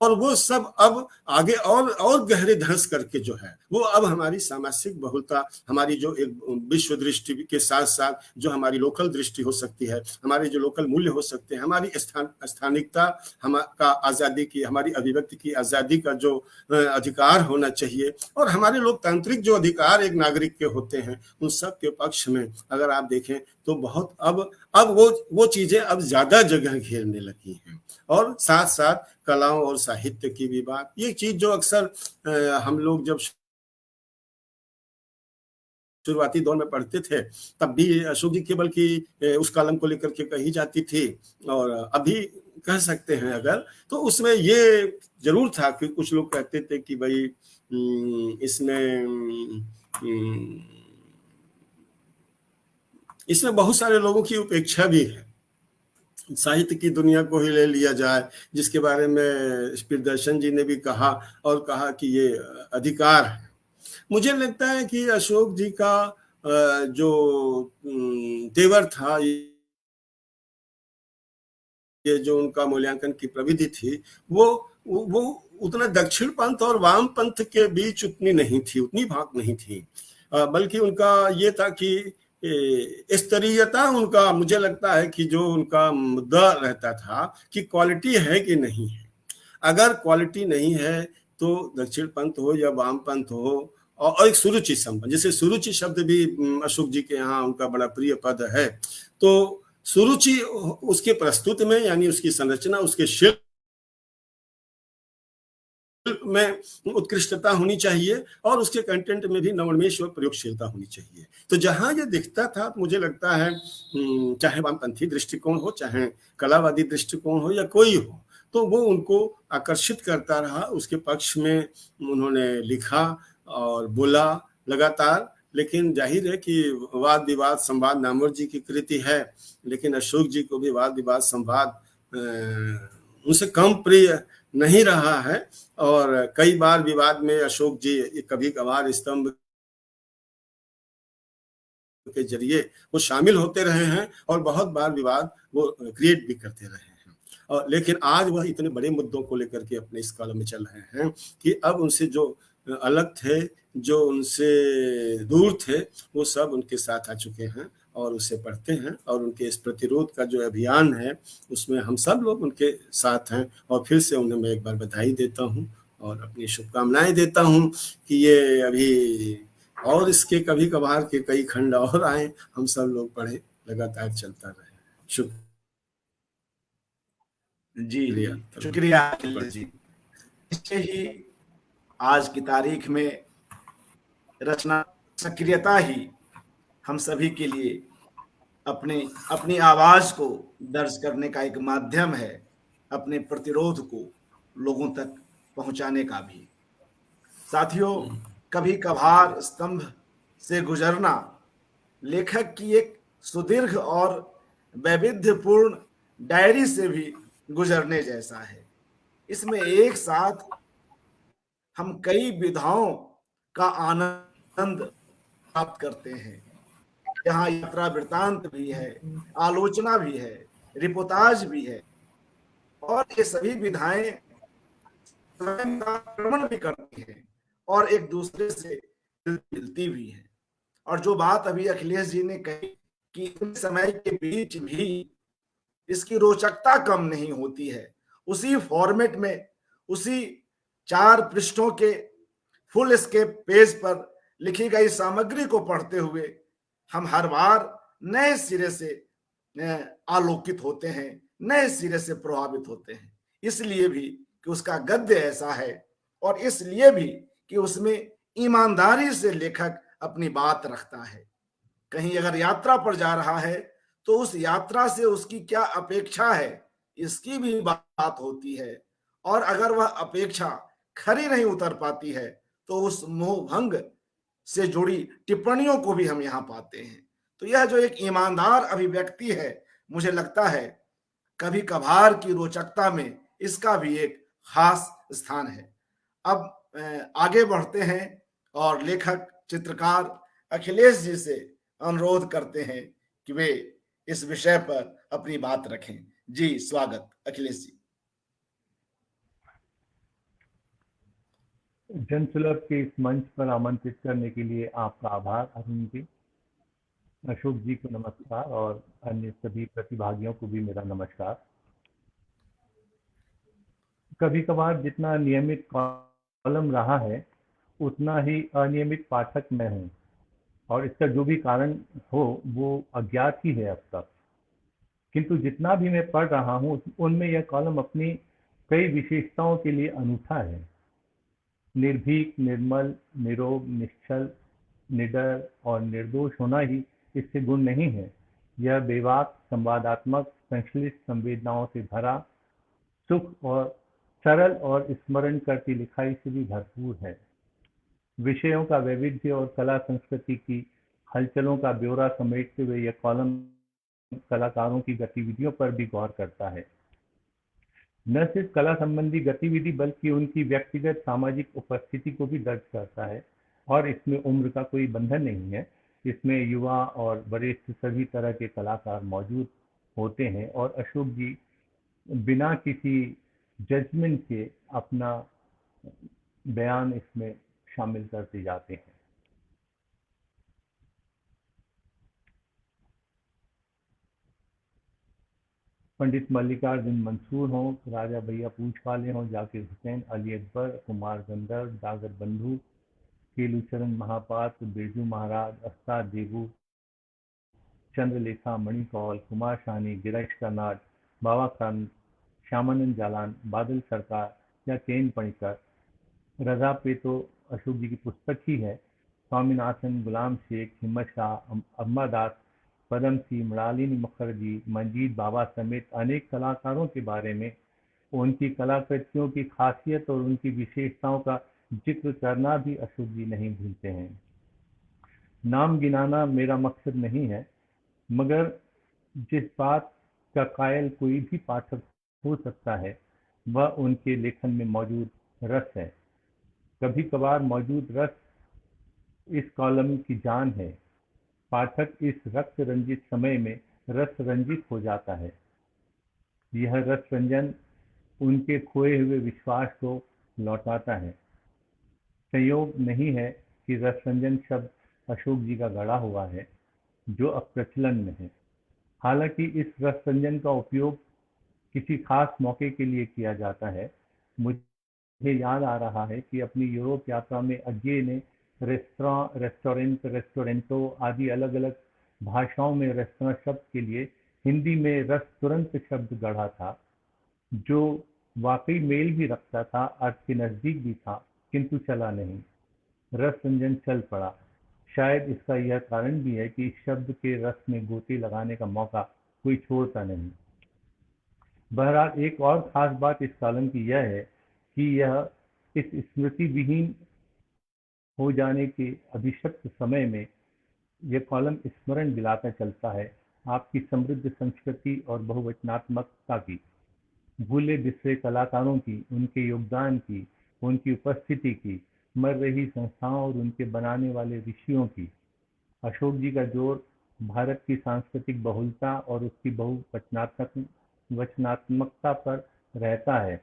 और वो सब अब आगे और गहरे धंस करके जो है वो अब हमारी सामाजिक बहुलता, हमारी जो एक विश्व दृष्टि के साथ साथ जो हमारी लोकल दृष्टि हो सकती है, हमारे जो लोकल मूल्य हो सकते हैं, हमारी स्थानिकता, का आज़ादी की, हमारी अभिव्यक्ति की आज़ादी का जो अधिकार होना चाहिए, और हमारे लोकतांत्रिक जो अधिकार एक नागरिक के होते हैं, उन सब के पक्ष में अगर आप देखें तो बहुत अब वो चीजें अब ज्यादा जगह घेरने लगी हैं। और साथ साथ कलाओं और साहित्य की भी बात, ये चीज जो अक्सर हम लोग जब शुरुआती दौर में पढ़ते थे तब भी अशोक जी केवल की उस कॉलम को लेकर के कही जाती थी, और अभी कह सकते हैं अगर, तो उसमें ये जरूर था कि कुछ लोग कहते थे कि भाई इसमें बहुत सारे लोगों की उपेक्षा भी है। साहित्य की दुनिया को ही ले लिया जाए, जिसके बारे में प्रियदर्शन जी ने भी कहा, और कहा कि ये अधिकार है। मुझे लगता है कि अशोक जी का जो तेवर था, ये जो उनका मूल्यांकन की प्रविधि थी, वो उतना दक्षिण पंथ और वाम पंथ के बीच उतनी नहीं थी, उतनी भाग नहीं थी, बल्कि उनका ये था कि स्तरीयता उनका, मुझे लगता है कि जो उनका मुद्दा रहता था कि क्वालिटी है कि नहीं है। अगर क्वालिटी नहीं है तो दक्षिण पंथ हो या वाम पंथ हो, और एक सुरुचि संबंध, जैसे सुरुचि शब्द भी अशोक जी के यहाँ उनका बड़ा प्रिय पद है, तो सुरुचि उसके प्रस्तुत में, यानी उसकी संरचना, उसके शिल्प में उत्कृष्टता होनी चाहिए, और उसके कंटेंट में भी नवोन्मेष और प्रयोगशीलता होनी चाहिए। तो जहां ये दिखता था, मुझे लगता है चाहे वामपंथी दृष्टिकोण हो, चाहे कलावादी दृष्टिकोण हो, या कोई हो, तो वो उनको आकर्षित करता रहा, उसके पक्ष में उन्होंने लिखा और बोला लगातार। लेकिन जाहिर है कि वाद विवाद संवाद नामवर जी की कृति है, लेकिन अशोक जी को भी वाद विवाद संवाद उनसे कम प्रिय नहीं रहा है, और कई बार विवाद में अशोक जी कभी कभार स्तंभ के जरिए वो शामिल होते रहे हैं, और बहुत बार विवाद वो क्रिएट भी करते रहे हैं। और लेकिन आज वह इतने बड़े मुद्दों को लेकर के अपने इस कॉलम में चल रहे हैं कि अब उनसे जो अलग थे, जो उनसे दूर थे, वो सब उनके साथ आ चुके हैं और उसे पढ़ते हैं, और उनके इस प्रतिरोध का जो अभियान है उसमें हम सब लोग उनके साथ हैं। और फिर से उन्हें मैं एक बार बधाई देता हूँ और अपनी शुभकामनाएं देता हूँ कि ये अभी और इसके कभी कभार के कई खंड और आए, हम सब लोग पढ़े, लगातार चलता रहे। शुक्रिया जी। इससे ही आज की तारीख में रचना सक्रियता ही हम सभी के लिए अपनी आवाज को दर्ज करने का एक माध्यम है, अपने प्रतिरोध को लोगों तक पहुंचाने का भी। साथियों, कभी कभार स्तंभ से गुजरना लेखक की एक सुदीर्घ और वैविध्यपूर्ण डायरी से भी गुजरने जैसा है। इसमें एक साथ हम कई विधाओं का आनंद प्राप्त करते हैं। यहाँ यात्रा वृत्तांत भी है, आलोचना भी है, रिपोर्टाज भी है, और ये सभी विधाएं स्वयं का आक्रमण भी करती हैं और एक दूसरे से मिलती भी है। और जो बात अभी अखिलेश जी ने कही कि इन समय के बीच भी इसकी रोचकता कम नहीं होती है, उसी फॉर्मेट में, उसी 4 पृष्ठों के फुल स्केप पेज पर लिखी गई सामग्री को पढ़ते हुए हम हर बार नए सिरे से आलोकित होते हैं, नए सिरे से प्रभावित होते हैं। इसलिए भी कि उसका गद्य ऐसा है, और इसलिए भी कि उसमें ईमानदारी से लेखक अपनी बात रखता है। कहीं अगर यात्रा पर जा रहा है तो उस यात्रा से उसकी क्या अपेक्षा है, इसकी भी बात होती है, और अगर वह अपेक्षा खरी नहीं उतर पाती है तो उस मोह भंग से जुड़ी टिप्पणियों को भी हम यहाँ पाते हैं। तो यह जो एक ईमानदार अभिव्यक्ति है, मुझे लगता है कभी कभार की रोचकता में इसका भी एक खास स्थान है। अब आगे बढ़ते हैं और लेखक चित्रकार अखिलेश जी से अनुरोध करते हैं कि वे इस विषय पर अपनी बात रखें। जी, स्वागत अखिलेश जी। जनसुलभ के इस मंच पर आमंत्रित करने के लिए आपका आभार अरुण जी। अशोक जी को नमस्कार और अन्य सभी प्रतिभागियों को भी मेरा नमस्कार। कभी कभार जितना नियमित कॉलम रहा है उतना ही अनियमित पाठक मैं हूँ, और इसका जो भी कारण हो वो अज्ञात ही है अब तक। किंतु जितना भी मैं पढ़ रहा हूँ उनमें यह कॉलम अपनी कई विशेषताओं के लिए अनूठा है। निर्भीक, निर्मल, निरोग, निश्चल, निडर और निर्दोष होना ही इससे गुण नहीं है। यह बेबाक, संवादात्मक, संश्लिष्ट संवेदनाओं से भरा, सुख और सरल और स्मरण करती लिखाई से भी भरपूर है। विषयों का वैविध्य और कला संस्कृति की हलचलों का ब्यौरा समेटते हुए यह कॉलम कलाकारों की गतिविधियों पर भी गौर करता है। न सिर्फ कला संबंधी गतिविधि बल्कि उनकी व्यक्तिगत सामाजिक उपस्थिति को भी दर्ज करता है, और इसमें उम्र का कोई बंधन नहीं है। इसमें युवा और वरिष्ठ सभी तरह के कलाकार मौजूद होते हैं, और अशोक जी बिना किसी जजमेंट के अपना बयान इसमें शामिल करते जाते हैं। पंडित मल्लिकार्जुन मंसूर हों, राजा भैया पूछ वाले हों, जाकिर हुसैन, अली अकबर, कुमार गंधर्व, डागर बंधु, केलूचरण महापात्र, बिरजू महाराज, अस्ताद देवू, चंद्रलेखा, मणिकौल, कुमार शानी, गिरीश कर्नाड, बाबा खान, श्यामानंद जालान, बादल सरकार या केन पणिकर। रजा पे तो अशोक जी की पुस्तक ही है। स्वामीनाथन, गुलाम शेख, हिम्मत शाह, अम्मा दास, पदम सिंह, मृणालिनी मुखर्जी, मंजीत बाबा समेत अनेक कलाकारों के बारे में, उनकी कलाकृतियों की खासियत और उनकी विशेषताओं का जिक्र करना भी अशोक जी नहीं भूलते हैं। नाम गिनाना मेरा मकसद नहीं है, मगर जिस बात का कायल कोई भी पाठक हो सकता है वह उनके लेखन में मौजूद रस है। कभी कभार मौजूद रस इस कॉलम की जान है। पाठक इस रक्त रंजित समय में रस रंजित हो जाता है। यह रस रंजन उनके खोए हुए विश्वास को लौटाता है। संयोग नहीं है कि रस रंजन शब्द अशोक जी का गढ़ा हुआ है, जो अब प्रचलन में है। हालांकि इस रस रंजन का उपयोग किसी खास मौके के लिए किया जाता है। मुझे याद आ रहा है कि अपनी यूरोप यात्रा में अज्ञे ने रेस्तरां, रेस्टोरेंट, रेस्टोरेंटो आदि अलग अलग भाषाओं में रेस्तरां शब्द के लिए हिंदी में रस तुरंत शब्द गढ़ा था, जो वाकई मेल भी रखता था, अर्थ के नजदीक भी था, किंतु चला नहीं। रस रंजन चल पड़ा। शायद इसका यह कारण भी है कि इस शब्द के रस में गोते लगाने का मौका कोई छोड़ता नहीं। बहरहाल एक और खास बात इस कॉलम की यह है कि यह इस स्मृति विहीन हो जाने के अभिशप्त समय में यह कॉलम स्मरण दिलाता चलता है आपकी समृद्ध संस्कृति और बहुवचनात्मकता की, भूले बिसरे कलाकारों की, उनके योगदान की, उनकी उपस्थिति की, मर रही संस्थाओं और उनके बनाने वाले ऋषियों की। अशोक जी का जोर भारत की सांस्कृतिक बहुलता और उसकी बहुवचनात्मकता पर रहता है।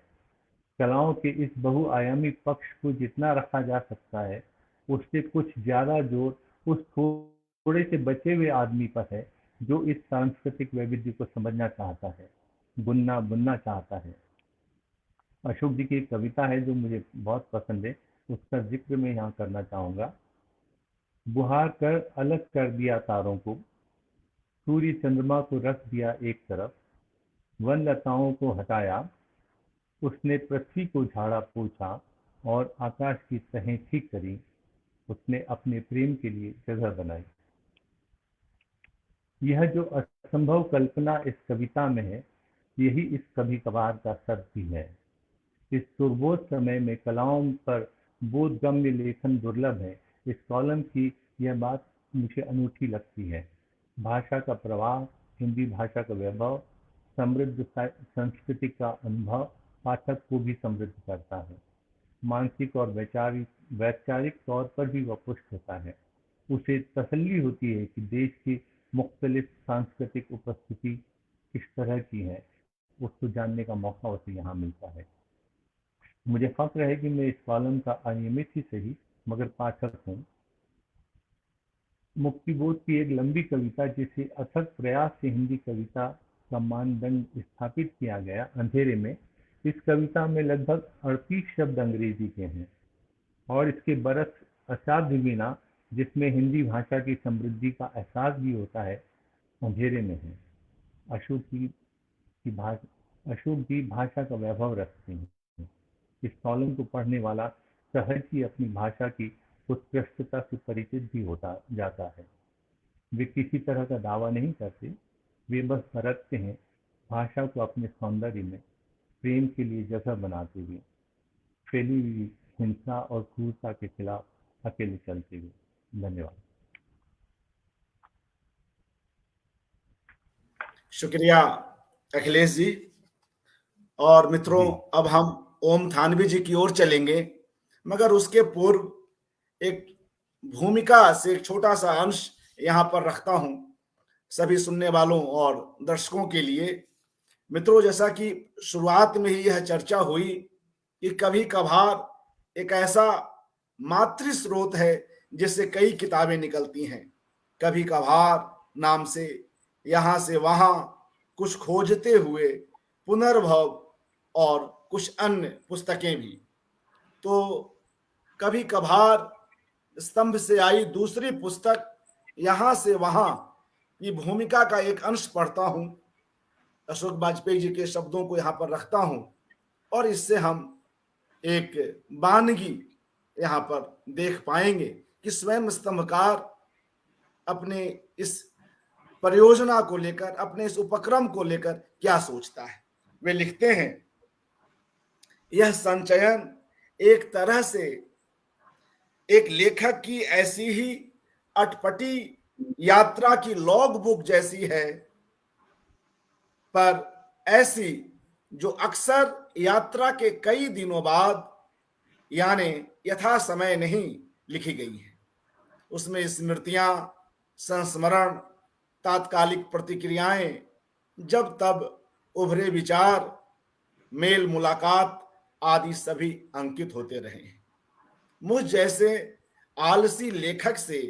कलाओं के इस बहुआयामी पक्ष को जितना रखा जा सकता है उससे कुछ ज्यादा जोर उस थोड़े से बचे हुए आदमी पर है जो इस सांस्कृतिक वैविध्य को समझना चाहता है, बुनना चाहता है। अशोक जी की एक कविता है जो मुझे बहुत पसंद है, उसका जिक्र मैं यहाँ करना चाहूँगा। बुहार कर अलग कर दिया तारों को, सूर्य चंद्रमा को रख दिया एक तरफ, वन लताओं को हटाया, उसने पृथ्वी को झाड़ा पोछा और आकाश की तहें ठीक करी, उसने अपने प्रेम के लिए जगह बनाई। यह जो असंभव कल्पना इस कविता में है यही इस कभी कभार का सर्थ भी है। इस दुर्बोध समय में कलाओं पर बोधगम्य लेखन दुर्लभ है। इस कॉलम की यह बात मुझे अनूठी लगती है। भाषा का प्रवाह, हिंदी भाषा का वैभव, समृद्ध संस्कृति का अनुभव पाठक को भी समृद्ध करता है। मानसिक और वैचारिक तौर पर भी वह पुष्ट होता है। उसे तसल्ली होती है कि देश की मुख्तलिफ सांस्कृतिक उपस्थिति किस तरह की है, उसको जानने का मौका उसे यहाँ मिलता है। मुझे फक्र है कि मैं इस कॉलम का अनियमित ही सही मगर पाठक हूँ। मुक्तिबोध की एक लंबी कविता जिसे अथक प्रयास से हिंदी कविता का मानदंड स्थापित किया गया, अंधेरे में। इस कविता में लगभग 38 शब्द अंग्रेजी के हैं और इसके बरस असाध्य बिना जिसमें हिंदी भाषा की समृद्धि का एहसास भी होता है, अंधेरे में है। अशोक जी भाषा का वैभव रखते हैं। इस कॉलम को पढ़ने वाला सहज ही अपनी भाषा की उत्कृष्टता से परिचित भी होता जाता है। वे किसी तरह का दावा नहीं करते, वे बस बरतते हैं भाषा को अपने सौंदर्य में प्रेम के लिए जगह बनाते हुए, फैली हुई हिंसा और क्रूरता के खिलाफ अकेले चलते हुए। धन्यवाद। शुक्रिया अखिलेश जी। और मित्रों, अब हम ओम थानवी जी की ओर चलेंगे, मगर उसके पूर्व एक भूमिका से एक छोटा सा अंश यहाँ पर रखता हूं सभी सुनने वालों और दर्शकों के लिए। मित्रों, जैसा कि शुरुआत में ही यह चर्चा हुई कि कभी कभार एक ऐसा मातृ स्रोत है जिससे कई किताबें निकलती हैं। कभी कभार नाम से यहाँ से वहाँ कुछ खोजते हुए पुनर्भव और कुछ अन्य पुस्तकें भी। तो कभी कभार स्तंभ से आई दूसरी पुस्तक यहाँ से वहाँ की भूमिका का एक अंश पढ़ता हूँ, अशोक वाजपेयी जी के शब्दों को यहाँ पर रखता हूँ और इससे हम एक वानगी यहाँ पर देख पाएंगे कि स्वयं स्तंभकार अपने इस परियोजना को लेकर, अपने इस उपक्रम को लेकर क्या सोचता है। वे लिखते हैं, यह संचयन एक तरह से एक लेखक की ऐसी ही अटपटी यात्रा की लॉग बुक जैसी है, पर ऐसी जो अक्सर यात्रा के कई दिनों बाद यानी यथा समय नहीं लिखी गई है। उसमें स्मृतियां, संस्मरण, तात्कालिक प्रतिक्रियाएं, जब तब उभरे विचार, मेल मुलाकात आदि सभी अंकित होते रहे हैं। मुझ जैसे आलसी लेखक से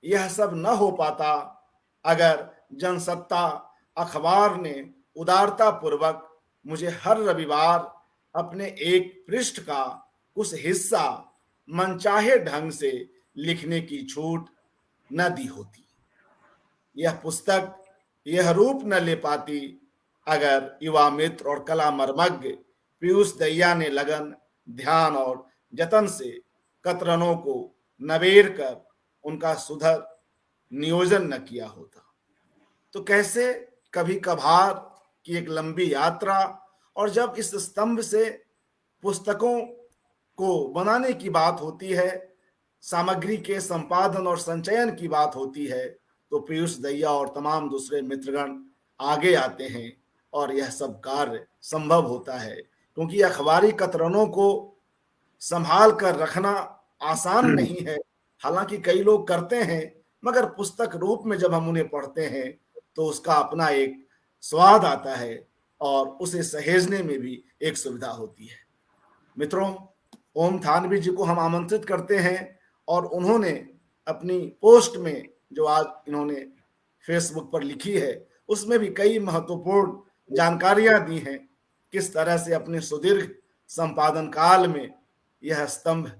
यह सब न हो पाता अगर जनसत्ता अखबार ने उदारता पूर्वक मुझे हर रविवार अपने एक पृष्ठ का कुछ हिस्सा मनचाहे ढंग से लिखने की छूट न दी होती। यह पुस्तक यह रूप न ले पाती अगर युवा मित्र और कला मर्मज्ञ पीयूष दहिया ने लगन, ध्यान और जतन से कतरनों को नवेर कर उनका सुधर नियोजन न किया होता। तो कैसे कभी कभार की एक लंबी यात्रा, और जब इस स्तंभ से पुस्तकों को बनाने की बात होती है, सामग्री के संपादन और संचयन की बात होती है, तो पीयूष दहिया और तमाम दूसरे मित्रगण आगे आते हैं और यह सब कार्य संभव होता है। क्योंकि अखबारी कतरनों को संभाल कर रखना आसान नहीं है। हालांकि कई लोग करते हैं, मगर पुस्तक रूप में जब हम उन्हें पढ़ते हैं तो उसका अपना एक स्वाद आता है और उसे सहेजने में भी एक सुविधा होती है। मित्रों, ओम थानवी जी को हम आमंत्रित करते हैं और उन्होंने अपनी पोस्ट में जो आज इन्होंने फेसबुक पर लिखी है उसमें भी कई महत्वपूर्ण जानकारियां दी हैं। किस तरह से अपने सुदीर्घ संपादन काल में यह स्तंभ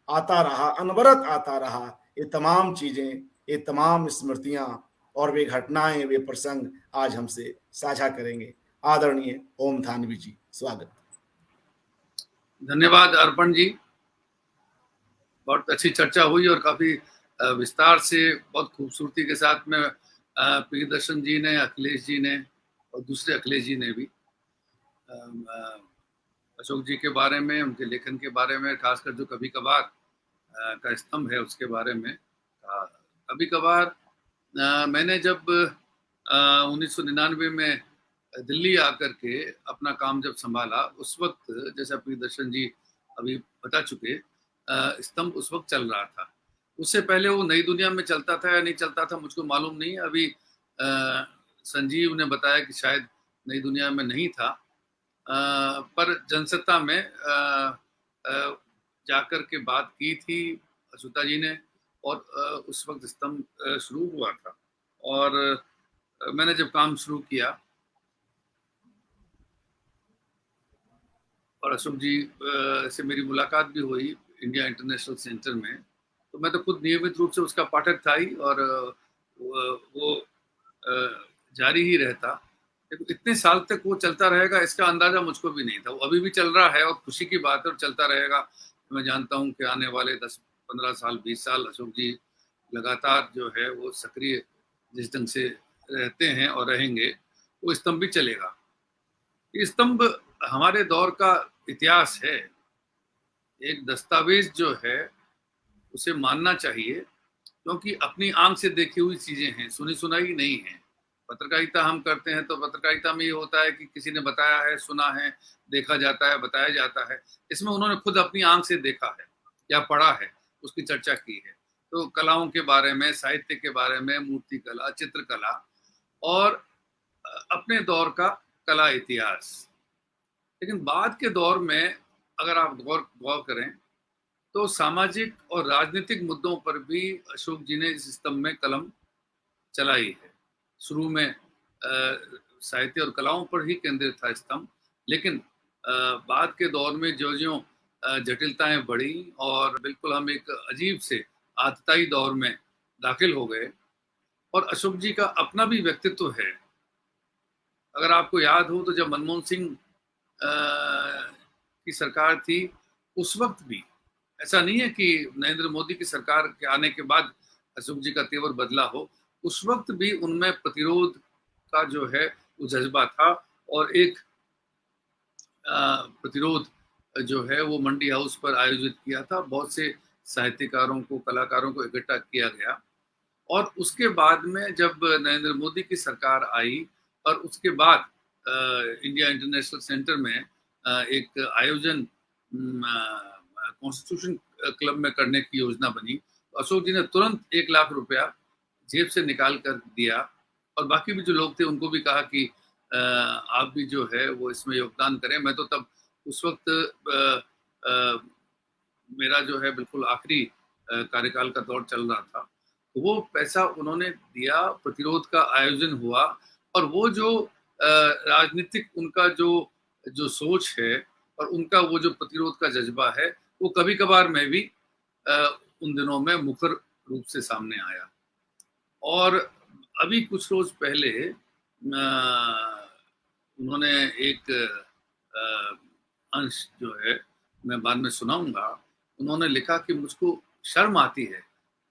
आता रहा, अनवरत आता रहा। ये तमाम चीजें, ये तमाम स्मृतियां और वे घटनाएं, वे प्रसंग आज हमसे साझा करेंगे। आदरणीय ओम थानवी जी, स्वागत। धन्यवाद अर्पण जी, बहुत अच्छी चर्चा हुई और काफी विस्तार से, बहुत खूबसूरती के साथ में प्रियदर्शन जी ने, अखिलेश जी ने और दूसरे अखिलेश जी ने भी अशोक जी के बारे में, उनके लेखन के बारे में, खासकर जो कभी कभार का स्तंभ है उसके बारे में। कभी कभार मैंने जब 1999 में दिल्ली आकर के अपना काम जब संभाला, उस वक्त जैसा प्रियदर्शन जी अभी बता चुके, स्तंभ उस वक्त चल रहा था। उससे पहले वो नई दुनिया में चलता था या नहीं चलता था मुझको मालूम नहीं। अभी संजीव ने बताया कि शायद नई दुनिया में नहीं था, पर जनसत्ता में जाकर के बात की थी अछूता जी ने, और उस वक्त स्तंभ शुरू हुआ था। और मैंने जब काम शुरू किया और अशोक जी से मेरी मुलाकात भी हुई इंडिया इंटरनेशनल सेंटर में, तो मैं तो खुद नियमित रूप से उसका पाठक था ही, और वो जारी ही रहता। लेकिन इतने साल तक वो चलता रहेगा इसका अंदाजा मुझको भी नहीं था। वो अभी भी चल रहा है और खुशी की बात है, और चलता रहेगा। मैं जानता हूँ कि आने वाले 10-15 साल, 20 साल अशोक जी लगातार जो है वो सक्रिय जिस ढंग से रहते हैं और रहेंगे, वो स्तंभ भी चलेगा। ये स्तंभ हमारे दौर का इतिहास है, एक दस्तावेज जो है उसे मानना चाहिए, क्योंकि अपनी आंख से देखी हुई चीजें हैं, सुनी सुनाई नहीं है। पत्रकारिता हम करते हैं तो पत्रकारिता में ये होता है कि किसी ने बताया है, सुना है, देखा जाता है, बताया जाता है। इसमें उन्होंने खुद अपनी आंख से देखा है या पढ़ा है, उसकी चर्चा की है। तो कलाओं के बारे में, साहित्य के बारे में, मूर्ति कला, चित्रकला और अपने दौर का कला इतिहास। लेकिन बाद के दौर में अगर आप गौर करें तो सामाजिक और राजनीतिक मुद्दों पर भी अशोक जी ने इस स्तंभ में कलम चलाई है। शुरू में साहित्य और कलाओं पर ही केंद्रित था स्तंभ, लेकिन बाद के दौर में ज्यों जटिलताएं बढ़ी और बिल्कुल हम एक अजीब से आतताई दौर में दाखिल हो गए। और अशोक जी का अपना भी व्यक्तित्व है। अगर आपको याद हो तो जब मनमोहन सिंह की सरकार थी, उस वक्त भी ऐसा नहीं है कि नरेंद्र मोदी की सरकार के आने के बाद अशोक जी का तेवर बदला हो। उस वक्त भी उनमें प्रतिरोध का जो है वो जज्बा था, और एक प्रतिरोध जो है वो मंडी हाउस पर आयोजित किया था। बहुत से साहित्यकारों को, कलाकारों को इकट्ठा किया गया। और उसके बाद में जब नरेंद्र मोदी की सरकार आई और उसके बाद इंडिया इंटरनेशनल सेंटर में एक आयोजन कॉन्स्टिट्यूशन क्लब में करने की योजना बनी, तो अशोक जी ने तुरंत 1 लाख रुपया जेब से निकाल कर दिया, और बाकी भी जो लोग थे उनको भी कहा कि आप भी जो है वो इसमें योगदान करें। मैं तो तब उस वक्त मेरा जो है बिल्कुल आखिरी कार्यकाल का दौर चल रहा था, तो वो पैसा उन्होंने दिया, प्रतिरोध का आयोजन हुआ। और वो जो राजनीतिक उनका जो सोच है और उनका वो जो प्रतिरोध का जज्बा है, वो कभी कभार में भी उन दिनों में मुखर रूप से सामने आया। और अभी कुछ रोज पहले उन्होंने एक अंश जो है मैं बाद में सुनाऊंगा, उन्होंने लिखा कि मुझको शर्म आती है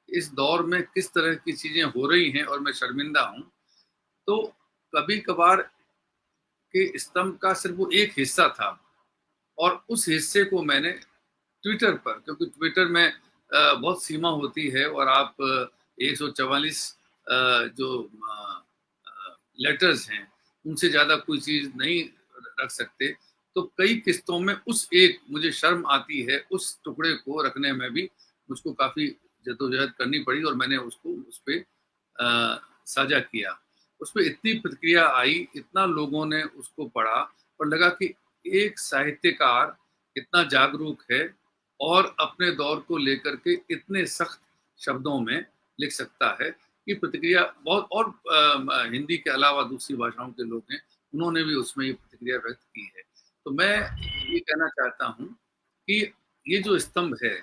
इस दौर में किस तरह की चीजें हो रही हैं और मैं शर्मिंदा हूं। तो कभी कभार के स्तंभ का सिर्फ वो एक हिस्सा था, और उस हिस्से को मैंने ट्विटर पर, क्योंकि ट्विटर में बहुत सीमा होती है और आप 144 जो लेटर्स हैं उनसे ज्यादा कोई चीज नहीं रख सकते। तो कई किस्तों में उस एक, मुझे शर्म आती है, उस टुकड़े को रखने में भी मुझको काफी जद्दोजहद करनी पड़ी, और मैंने उसको उस पर साझा किया। उस पर इतनी प्रतिक्रिया आई, इतना लोगों ने उसको पढ़ा, और लगा कि एक साहित्यकार इतना जागरूक है और अपने दौर को लेकर के इतने सख्त शब्दों में लिख सकता है कि प्रतिक्रिया बहुत। और हिंदी के अलावा दूसरी भाषाओं के लोग हैं, उन्होंने भी उसमें ये प्रतिक्रिया व्यक्त की है। तो मैं ये कहना चाहता हूँ कि ये जो स्तंभ है,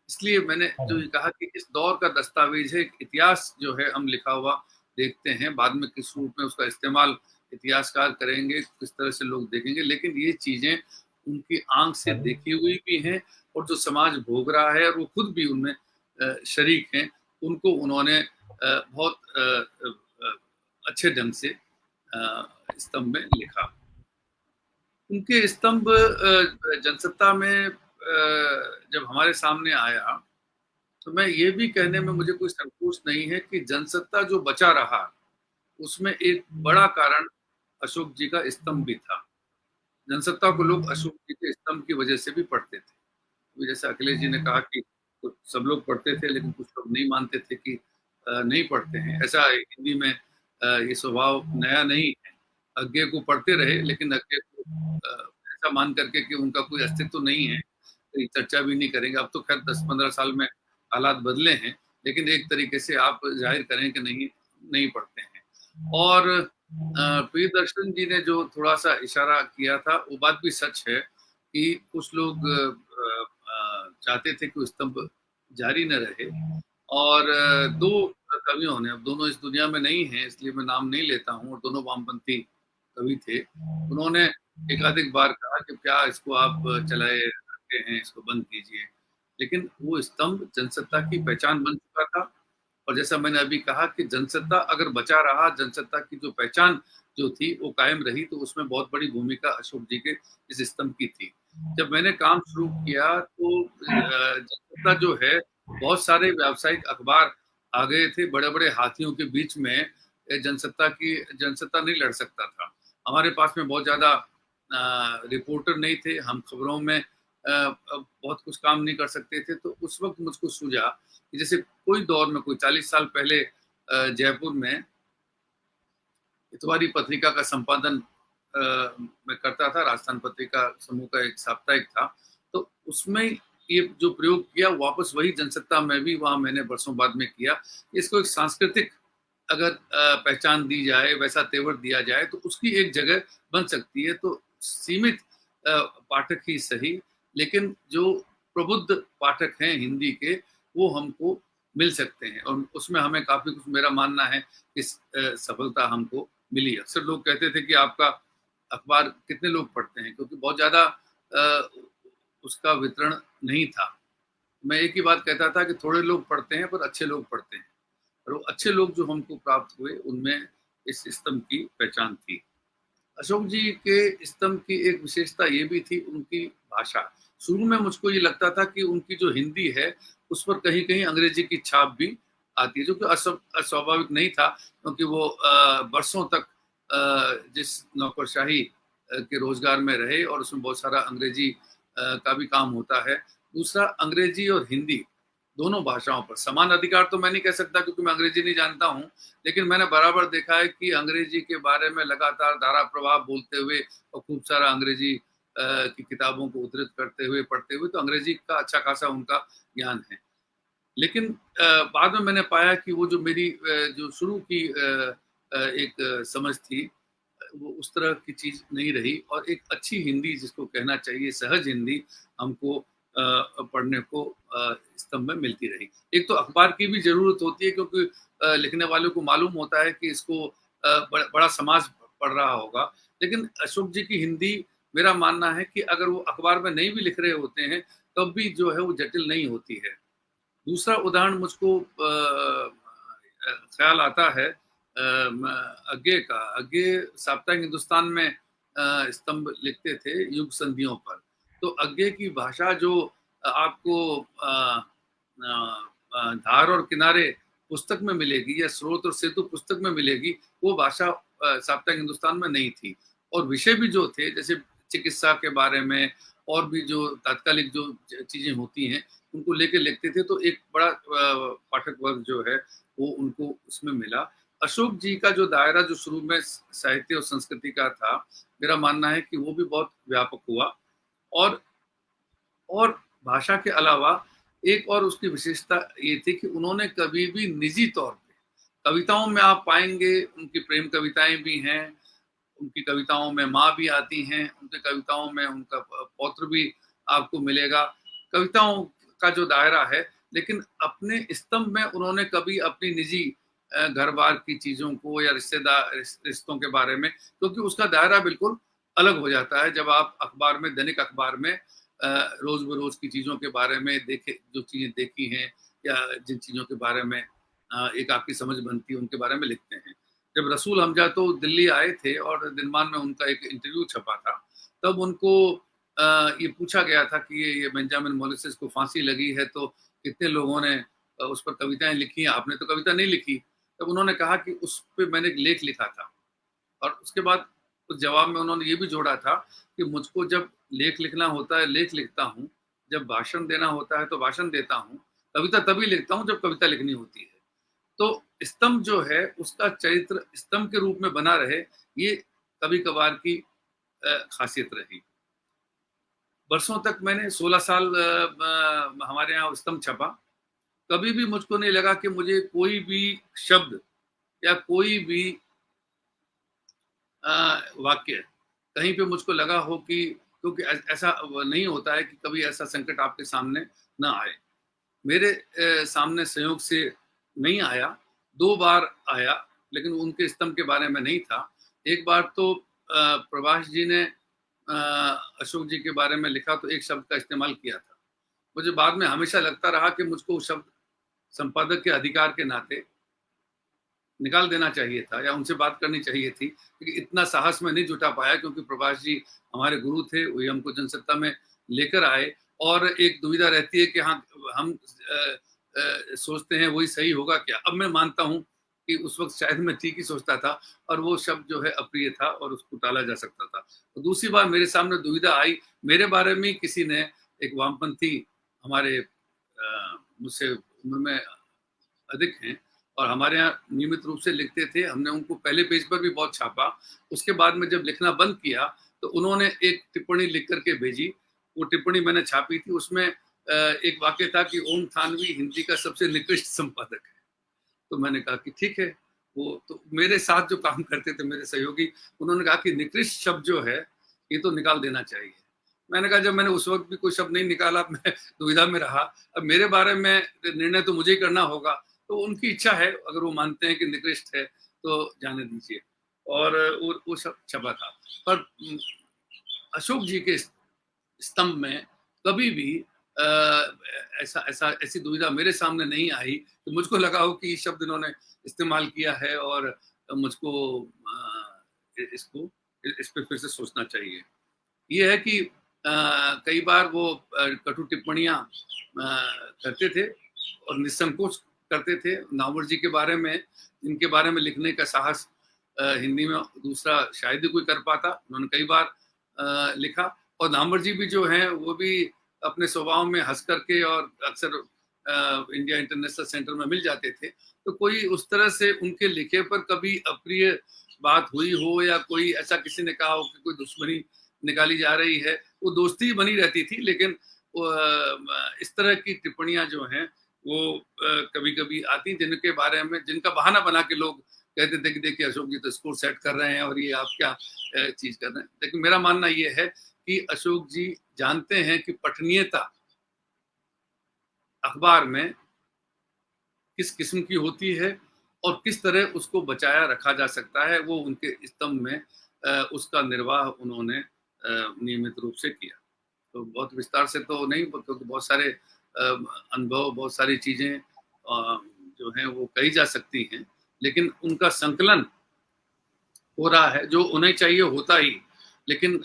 इसलिए मैंने जो ये कहा कि इस दौर का दस्तावेज है, एक इतिहास जो है हम लिखा हुआ देखते हैं, बाद में किस रूप में उसका इस्तेमाल इतिहासकार करेंगे, किस तरह से लोग देखेंगे, लेकिन ये चीजें उनकी आंख से देखी हुई भी हैं, और जो समाज भोग रहा है और वो खुद भी उनमें शरीक हैं, उनको उन्होंने बहुत अच्छे ढंग से स्तंभ में लिखा। उनके स्तंभ जनसत्ता में जब हमारे सामने आया तो मैं ये भी कहने में मुझे कोई संकोच नहीं है कि जनसत्ता जो बचा रहा उसमें एक बड़ा कारण अशोक जी का स्तंभ भी था। जनसत्ता को लोग अशोक जी के स्तंभ की वजह से भी पढ़ते थे। तो जैसे अखिलेश जी ने कहा कि कुछ सब लोग पढ़ते थे लेकिन कुछ लोग नहीं मानते थे कि नहीं पढ़ते हैं। ऐसा हिंदी में ये स्वभाव नया नहीं है। अज्ञे को पढ़ते रहे लेकिन अज्ञे को ऐसा मान करके कि उनका कोई अस्तित्व नहीं है, कोई चर्चा भी नहीं करेंगे। अब तो खैर 10-15 साल में हालात बदले हैं, लेकिन एक तरीके से आप जाहिर करें कि नहीं पढ़ते हैं। और प्रियदर्शन जी ने जो थोड़ा-सा इशारा किया था, वो बात भी सच है कि कुछ लोग चाहते थे कि वो स्तंभ जारी न रहे और 2 कवियों ने, अब दोनों इस दुनिया में नहीं हैं इसलिए मैं नाम नहीं लेता हूँ, और दोनों वामपंथी कवि थे। उन्होंने एकाधिक बार कहा कि क्या इसको आप चलाए रखते हैं, इसको बंद कीजिए। लेकिन वो स्तंभ जनसत्ता की पहचान बन चुका था और जैसा मैंने अभी कहा कि जनसत्ता अगर बचा रहा, जनसत्ता की जो पहचान जो थी वो कायम रही, तो उसमें बहुत बड़ी भूमिका अशोक जी के इस स्तंभ की थी। जब मैंने काम शुरू किया तो जनसत्ता जो है, बहुत सारे व्यावसायिक अखबार आ गए थे, बड़े-बड़े हाथियों के बीच में जनसत्ता नहीं लड़ सकता था। हमारे पास में बहुत ज़्यादा रिपोर्टर नहीं थे, हम खबरों में बहुत कुछ काम नहीं कर सकते थे, तो उस वक़्त मुझको सूझा कि जैसे कोई दौर में, कोई 40 साल पहले जयपुर में इतवारी पत्रिका का संपादन मैं करता था, राजस्थान पत्रिका समूह का एक साप्ताहिक था, तो उसमें ये जो प्रयोग किया वापस वही जनसत्ता में भी वहाँ मैंने वर्षों बाद में किया। इसको एक सांस्कृतिक अगर पहचान दी जाए, वैसा तेवर दिया जाए तो उसकी एक जगह बन सकती है। तो सीमित पाठक ही सही, लेकिन जो प्रबुद्ध पाठक हैं हिंदी के, वो हमको मिल सकते हैं और उसमें हमें काफ़ी कुछ, मेरा मानना है, इस सफलता हमको मिली। अक्सर लोग कहते थे कि आपका अखबार कितने लोग पढ़ते हैं, क्योंकि बहुत ज़्यादा उसका वितरण नहीं था। मैं एक ही बात कहता था कि थोड़े लोग पढ़ते हैं पर अच्छे लोग पढ़ते हैं, और वो अच्छे लोग जो हमको प्राप्त हुए उनमें इस स्तंभ की पहचान थी। अशोक जी के स्तंभ की एक विशेषता ये भी थी उनकी भाषा। शुरू में मुझको ये लगता था कि उनकी जो हिंदी है उस पर कहीं-कहीं अंग्रेजी की छाप भी आती है, जो कि अस्वाभाविक नहीं था, क्योंकि वो बरसों तक जिस नौकरशाही के रोजगार में रहे और उसमें बहुत सारा अंग्रेजी का भी काम होता है। दूसरा, अंग्रेजी और हिंदी दोनों भाषाओं पर समान अधिकार तो मैं नहीं कह सकता क्योंकि मैं अंग्रेजी नहीं जानता हूँ, लेकिन मैंने बराबर देखा है कि अंग्रेजी के बारे में लगातार धारा प्रवाह बोलते हुए और खूब सारा अंग्रेजी की किताबों को उद्धृत करते हुए, पढ़ते हुए, तो अंग्रेजी का अच्छा खासा उनका ज्ञान है। लेकिन बाद में मैंने पाया कि वो जो मेरी जो शुरू की एक समझ थी, वो उस तरह की चीज़ नहीं रही, और एक अच्छी हिंदी जिसको कहना चाहिए, सहज हिंदी, हमको पढ़ने को स्तंभ में मिलती रही। एक तो अखबार की भी ज़रूरत होती है क्योंकि लिखने वालों को मालूम होता है कि इसको बड़ा समाज पढ़ रहा होगा। लेकिन अशोक जी की हिंदी, मेरा मानना है कि अगर वो अखबार में नहीं भी लिख रहे होते हैं, तब भी जो है वो जटिल नहीं होती है। दूसरा उदाहरण मुझको ख्याल आता है अज्ञे का। अज्ञे साप्ताहिक हिंदुस्तान में स्तंभ लिखते थे युग संधियों पर। तो अज्ञे की भाषा जो आपको धार और किनारे पुस्तक में मिलेगी या स्रोत और सेतु पुस्तक में मिलेगी, वो भाषा साप्ताहिक हिंदुस्तान में नहीं थी। और विषय भी जो थे, जैसे चिकित्सा के बारे में और भी जो तात्कालिक जो चीजें होती हैं, उनको लेके लिखते थे, तो एक बड़ा पाठक वर्ग जो है वो उनको उसमें मिला। अशोक जी का जो दायरा जो शुरू में साहित्य और संस्कृति का था, मेरा मानना है कि वो भी बहुत व्यापक हुआ। और भाषा के अलावा एक और उसकी विशेषता ये थी कि उन्होंने कभी भी निजी तौर पे, कविताओं में आप पाएंगे उनकी प्रेम कविताएं भी हैं, उनकी कविताओं में माँ भी आती हैं, उनकी कविताओं में उनका पौत्र भी आपको मिलेगा, कविताओं का जो दायरा है। लेकिन अपने स्तंभ में उन्होंने कभी अपनी निजी घर बार की चीज़ों को या रिश्तों के बारे में, क्योंकि उसका दायरा बिल्कुल अलग हो जाता है जब आप अखबार में, दैनिक अखबार में रोज बरोज की चीज़ों के बारे में जो चीज़ें देखी हैं या जिन चीज़ों के बारे में एक आपकी समझ बनती है, उनके बारे में लिखते हैं। जब रसूल हमजा तो दिल्ली आए थे और दिनमान में उनका एक इंटरव्यू छपा था, तब उनको ये पूछा गया था कि ये बेंजामिन मोलिसेस को फांसी लगी है तो कितने लोगों ने उस पर कविताएं लिखी हैं, आपने तो कविता नहीं लिखी। तब उन्होंने कहा कि उस पर मैंने एक लेख लिखा था, और उसके बाद उस जवाब में उन्होंने ये भी जोड़ा था कि मुझको जब लेख लिखना होता है लेख लिखता हूँ, जब भाषण देना होता है तो भाषण देता हूँ, कविता तभी लिखता हूँ जब कविता लिखनी होती है। तो स्तंभ जो है उसका चरित्र स्तंभ के रूप में बना रहे, ये कभी कभार की खासियत रही। बरसों तक मैंने 16 साल हमारे यहाँ स्तंभ छपा, कभी भी मुझको नहीं लगा कि मुझे कोई भी शब्द या कोई भी वाक्य कहीं पे मुझको लगा हो कि, क्योंकि ऐसा नहीं होता है कि कभी ऐसा संकट आपके सामने ना आए। मेरे सामने संयोग से नहीं आया, 2 बार आया, लेकिन उनके स्तंभ के बारे में नहीं था। एक बार तो प्रभाष जी ने अशोक जी के बारे में लिखा तो एक शब्द का इस्तेमाल किया था। मुझे बाद में हमेशा लगता रहा कि मुझको उस शब्द संपादक के अधिकार के नाते निकाल देना चाहिए था या उनसे बात करनी चाहिए थी, क्योंकि इतना साहस में नहीं जुटा पाया, क्योंकि प्रभाष जी हमारे गुरु थे, वही हमको जनसत्ता में लेकर आए। और एक दुविधा रहती है कि हाँ, हम सोचते हैं वही सही होगा क्या। अब मैं मानता हूँ कि उस वक्त शायद मैं ठीक ही सोचता था और वो शब्द जो है अप्रिय था और उसको टाला जा सकता था। तो दूसरी बार मेरे सामने दुविधा आई, मेरे बारे में किसी ने, एक वामपंथी हमारे मुझसे उम्र में अधिक हैं और हमारे यहाँ नियमित रूप से लिखते थे, हमने उनको पहले पेज पर भी बहुत छापा। उसके बाद में जब लिखना बंद किया तो उन्होंने एक टिप्पणी लिख करके भेजी, वो टिप्पणी मैंने छापी थी। उसमें एक वाक्य था कि ओम थानवी हिंदी का सबसे निकृष्ट संपादक है। तो मैंने कहा कि ठीक है। वो तो मेरे साथ जो काम करते थे मेरे सहयोगी, उन्होंने कहा कि निकृष्ट शब्द जो है ये तो निकाल देना चाहिए। मैंने कहा जब मैंने उस वक्त भी कोई शब्द नहीं निकाला, मैं दुविधा में रहा, अब मेरे बारे में निर्णय तो मुझे ही करना होगा। तो उनकी इच्छा है, अगर वो मानते हैं कि निकृष्ट है तो जाने दीजिए। और वो सब छपा था। पर अशोक जी के स्तंभ में कभी भी ऐसी दुविधा मेरे सामने नहीं आई तो मुझको लगा हो कि शब्द इन्होंने इस्तेमाल किया है और मुझको इस पे फिर से सोचना चाहिए। ये है कि कई बार वो कटु टिप्पणियां करते थे और निसंकोच करते थे। नावर जी के बारे में, इनके बारे में लिखने का साहस हिंदी में दूसरा शायद ही कोई कर पाता, उन्होंने कई बार लिखा। और नावर जी भी जो हैं वो भी अपने स्वभाव में हंस करके और अक्सर इंडिया इंटरनेशनल सेंटर में मिल जाते थे। तो कोई उस तरह से उनके लिखे पर कभी अप्रिय बात हुई हो या कोई ऐसा किसी ने कहा हो कि कोई दुश्मनी निकाली जा रही है, वो दोस्ती बनी रहती थी। लेकिन इस तरह की टिप्पणियां जो हैं वो कभी कभी आती, जिनके बारे में, जिनका बहाना बना के लोग कहते थे कि देखिए अशोक जी तो स्कोर सेट कर रहे हैं और ये आप क्या चीज कर रहे हैं। लेकिन मेरा मानना ये है कि अशोक जी जानते हैं कि पठनीयता अखबार में किस किस्म की होती है और किस तरह उसको बचाया रखा जा सकता है। वो उनके स्तंभ में उसका निर्वाह उन्होंने नियमित रूप से किया। तो बहुत विस्तार से तो नहीं, क्योंकि बहुत सारे अनुभव, बहुत सारी चीजें जो हैं वो कही जा सकती हैं, लेकिन उनका संकलन हो रहा है जो उन्हें चाहिए होता ही। लेकिन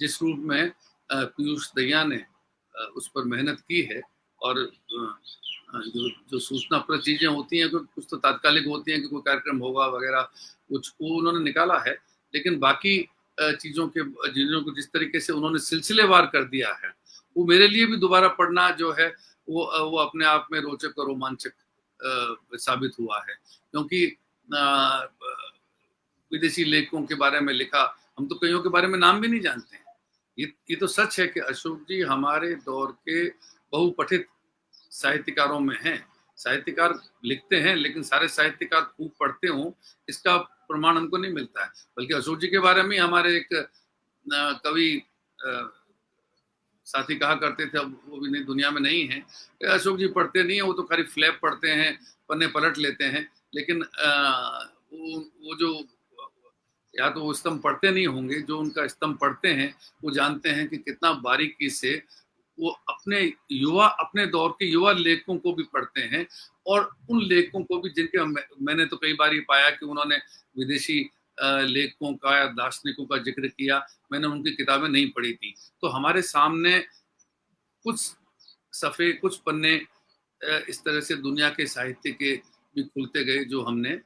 जिस रूप में पीयूष दहिया ने उस पर मेहनत की है और जो सूचना पर चीजें होती हैं, कुछ तो तात्कालिक होती हैं कि कोई कार्यक्रम होगा वगैरह, कुछ वो उन्होंने निकाला है। लेकिन बाकी चीजों को जिस तरीके से उन्होंने सिलसिलेवार कर दिया है, वो मेरे लिए भी दोबारा पढ़ना जो है वो अपने आप में रोचक और रोमांचक साबित हुआ है। क्योंकि विदेशी लेखकों के बारे में लिखा, हम तो कईयों के बारे में नाम भी नहीं जानते हैं। ये तो सच है कि अशोक जी हमारे दौर के बहुपठित साहित्यकारों में हैं। साहित्यकार लिखते हैं, लेकिन सारे साहित्यकार खूब पढ़ते हों इसका प्रमाण हमको नहीं मिलता है। बल्कि अशोक जी के बारे में हमारे एक कवि साथी कहा करते थे, अब वो भी नहीं दुनिया में नहीं है, अशोक जी पढ़ते नहीं है, वो तो खाली फ्लैप पढ़ते हैं, पन्ने पलट लेते हैं। लेकिन वो जो या तो वो स्तंभ पढ़ते नहीं होंगे, जो उनका स्तंभ पढ़ते हैं वो जानते हैं कि कितना बारीकी से वो अपने दौर के युवा लेखकों को भी पढ़ते हैं और उन लेखकों को भी जिनके मैंने तो कई बार ये पाया कि उन्होंने विदेशी लेखकों का या दार्शनिकों का जिक्र किया, मैंने उनकी किताबें नहीं पढ़ी थी। तो हमारे सामने कुछ सफ़े, कुछ पन्ने इस तरह से दुनिया के साहित्य के भी खुलते गए जो हमने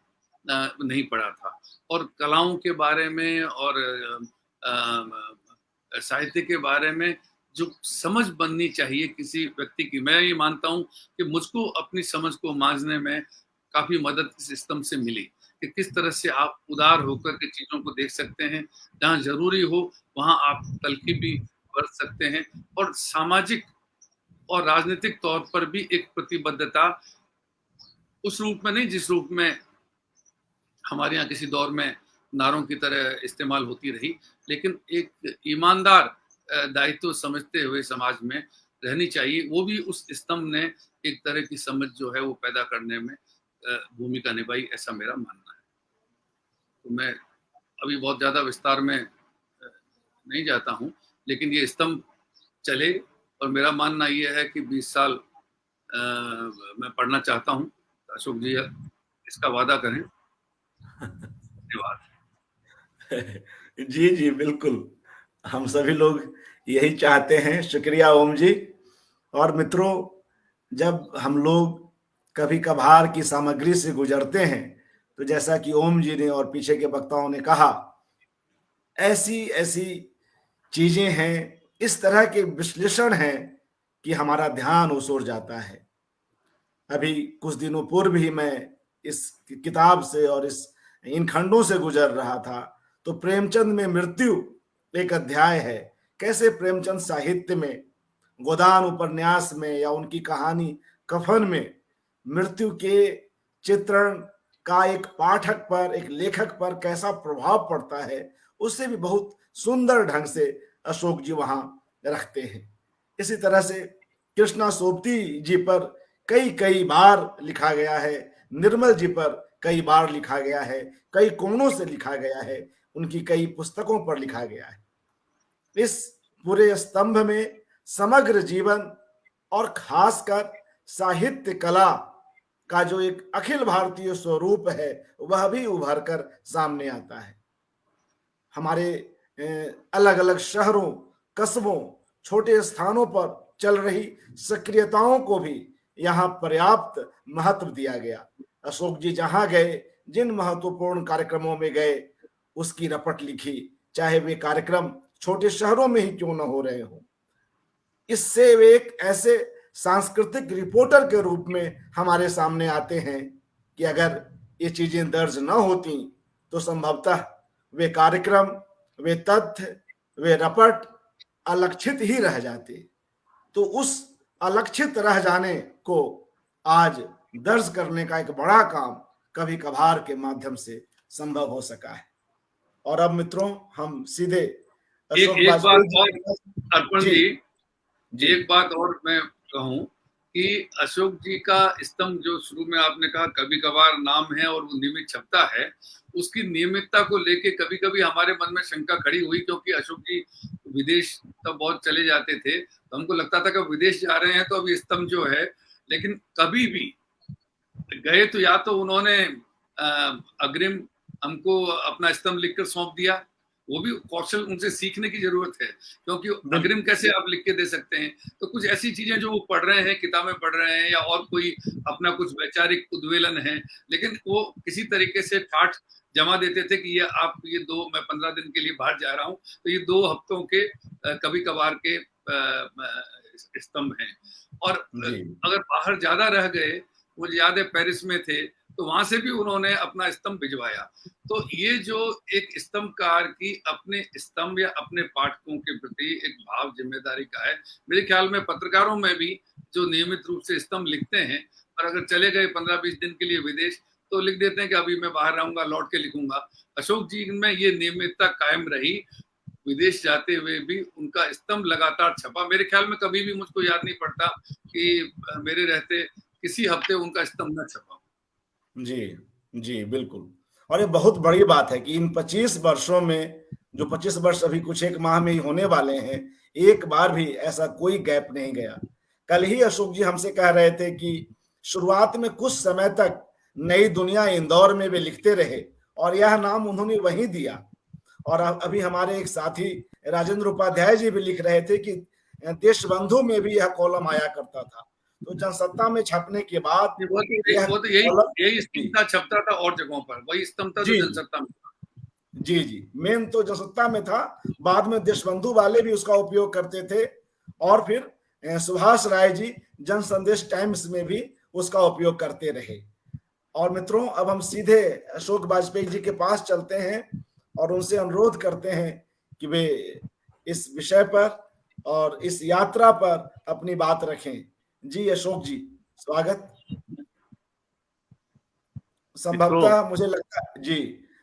नहीं पढ़ा था। और कलाओं के बारे में और साहित्य के बारे में जो समझ बननी चाहिए किसी व्यक्ति की, मैं ये मानता हूँ कि मुझको अपनी समझ को मांझने में काफ़ी मदद इस स्तंभ से मिली कि किस तरह से आप उदार होकर के चीज़ों को देख सकते हैं, जहाँ ज़रूरी हो वहाँ आप तल्खी भी बरत सकते हैं, और सामाजिक और राजनीतिक तौर पर भी एक प्रतिबद्धता उस रूप में नहीं जिस रूप में हमारे यहाँ किसी दौर में नारों की तरह इस्तेमाल होती रही, लेकिन एक ईमानदार दायित्व समझते हुए समाज में रहनी चाहिए। वो भी उस स्तंभ ने एक तरह की समझ जो है वो पैदा करने में भूमिका निभाई, ऐसा मेरा मानना है। तो मैं अभी बहुत ज़्यादा विस्तार में नहीं जाता हूँ, लेकिन ये स्तंभ चले, और मेरा मानना ये है कि 20 साल मैं पढ़ना चाहता हूँ। अशोक जी इसका वादा करें। धन्यवाद। जी जी बिल्कुल, हम सभी लोग यही चाहते हैं। शुक्रिया ओम जी। और मित्रों, जब हम लोग कभी कभार की सामग्री से गुजरते हैं तो जैसा कि ओम जी ने और पीछे के वक्ताओं ने कहा, ऐसी ऐसी चीजें हैं, इस तरह के विश्लेषण हैं कि हमारा ध्यान उस ओर जाता है। अभी कुछ दिनों पूर्व ही मैं इस किताब से और इन खंडों से गुजर रहा था, तो प्रेमचंद में मृत्यु एक अध्याय है। कैसे प्रेमचंद साहित्य में, गोदान उपन्यास में या उनकी कहानी कफन में मृत्यु के चित्रण का एक पाठक पर, एक लेखक पर कैसा प्रभाव पड़ता है, उससे भी बहुत सुंदर ढंग से अशोक जी वहां रखते हैं। इसी तरह से कृष्णा सोबती जी पर कई कई बार लिखा गया है, निर्मल जी पर कई बार लिखा गया है, कई कोणों से लिखा गया है, उनकी कई पुस्तकों पर लिखा गया है। इस पूरे स्तंभ में समग्र जीवन और खासकर साहित्य कला का जो एक अखिल भारतीय स्वरूप है वह भी उभर कर सामने आता है। हमारे अलग अलग शहरों, कस्बों, छोटे स्थानों पर चल रही सक्रियताओं को भी यहाँ पर्याप्त महत्व दिया गया। अशोक जी जहां गए, जिन महत्वपूर्ण कार्यक्रमों में गए, उसकी रपट लिखी, चाहे वे कार्यक्रम छोटे शहरों में ही क्यों न हो रहे हो। इससे वे एक ऐसे सांस्कृतिक रिपोर्टर के रूप में हमारे सामने आते हैं कि अगर ये चीजें दर्ज न होती तो संभवतः वे कार्यक्रम, वे तथ्य, वे रपट अलक्षित ही रह जाते। तो उस अलक्षित रह जाने को आज दर्ज करने का एक बड़ा काम कभी कभार के माध्यम से संभव हो सका है। और अब मित्रों, हम सीधे एक बात और अर्पण जी, एक बात और मैं कहूं कि अशोक जी का स्तंभ जो शुरू में आपने कहा कभी कभार नाम है और वो नियमित छपता है, उसकी नियमितता को लेके कभी कभी हमारे मन में शंका खड़ी हुई, क्योंकि अशोक जी विदेश तब बहुत चले जाते थे, तो हमको लगता था कि विदेश जा रहे हैं तो अभी स्तंभ जो है, लेकिन कभी भी गए तो या तो उन्होंने अग्रिम हमको अपना स्तंभ लिखकर सौंप दिया, वो भी कौशल उनसे सीखने की जरूरत है, क्योंकि अग्रिम कैसे आप लिख के दे सकते हैं। तो कुछ ऐसी चीजें जो वो पढ़ रहे हैं, किताबें पढ़ रहे हैं, या और कोई अपना कुछ वैचारिक उद्वेलन है, लेकिन वो किसी तरीके से ठाठ जमा देते थे कि ये आप ये मैं 15 दिन के लिए बाहर जा रहा हूँ, तो ये 2 हफ्तों के कभी कभार के स्तंभ हैं। और अगर बाहर ज्यादा रह गए, मुझे याद है पेरिस में थे, तो वहां से भी उन्होंने अपना स्तंभ भिजवाया। तो ये जो एक स्तंभकार की अपने स्तंभ या अपने पाठकों के प्रति एक भाव जिम्मेदारी का है, मेरे ख्याल में पत्रकारों में भी जो नियमित रूप से स्तंभ लिखते हैं, और अगर चले गए 15-20 दिन के लिए विदेश, तो लिख देते हैं कि अभी मैं बाहर रहूंगा, लौट के लिखूंगा। अशोक जी में ये नियमितता कायम रही, विदेश जाते हुए भी उनका स्तंभ लगातार छपा। मेरे ख्याल में कभी भी मुझको याद नहीं पड़ता कि मेरे रहते किसी हफ्ते उनका स्तंभ न छपा। जी जी बिल्कुल। और ये बहुत बड़ी बात है कि इन 25 वर्षों में, जो 25 वर्ष अभी कुछ एक माह में ही होने वाले हैं, एक बार भी ऐसा कोई गैप नहीं गया। कल ही अशोक जी हमसे कह रहे थे कि शुरुआत में कुछ समय तक नई दुनिया इंदौर में वे लिखते रहे, और यह नाम उन्होंने वहीं दिया। और अभी हमारे एक साथी राजेंद्र उपाध्याय जी भी लिख रहे थे कि देशबंधु में भी यह कॉलम आया करता था। तो जनसत्ता में छपने के बाद वो तो यही स्तंभ था, छपता था और जगहों पर, वही स्तंभ था जो जनसत्ता में। जी जी, मेन तो जनसत्ता में था, बाद में देशबंधु वाले भी उसका उपयोग करते थे, और फिर सुभाष राय जी जन संदेश टाइम्स में भी उसका उपयोग करते रहे। और मित्रों, अब हम सीधे अशोक वाजपेयी जी के पास चलते हैं और उनसे अनुरोध करते हैं कि वे इस विषय पर और इस यात्रा पर अपनी बात रखें। जी अशोक जी, स्वागत। संभवतः मुझे लगता है जी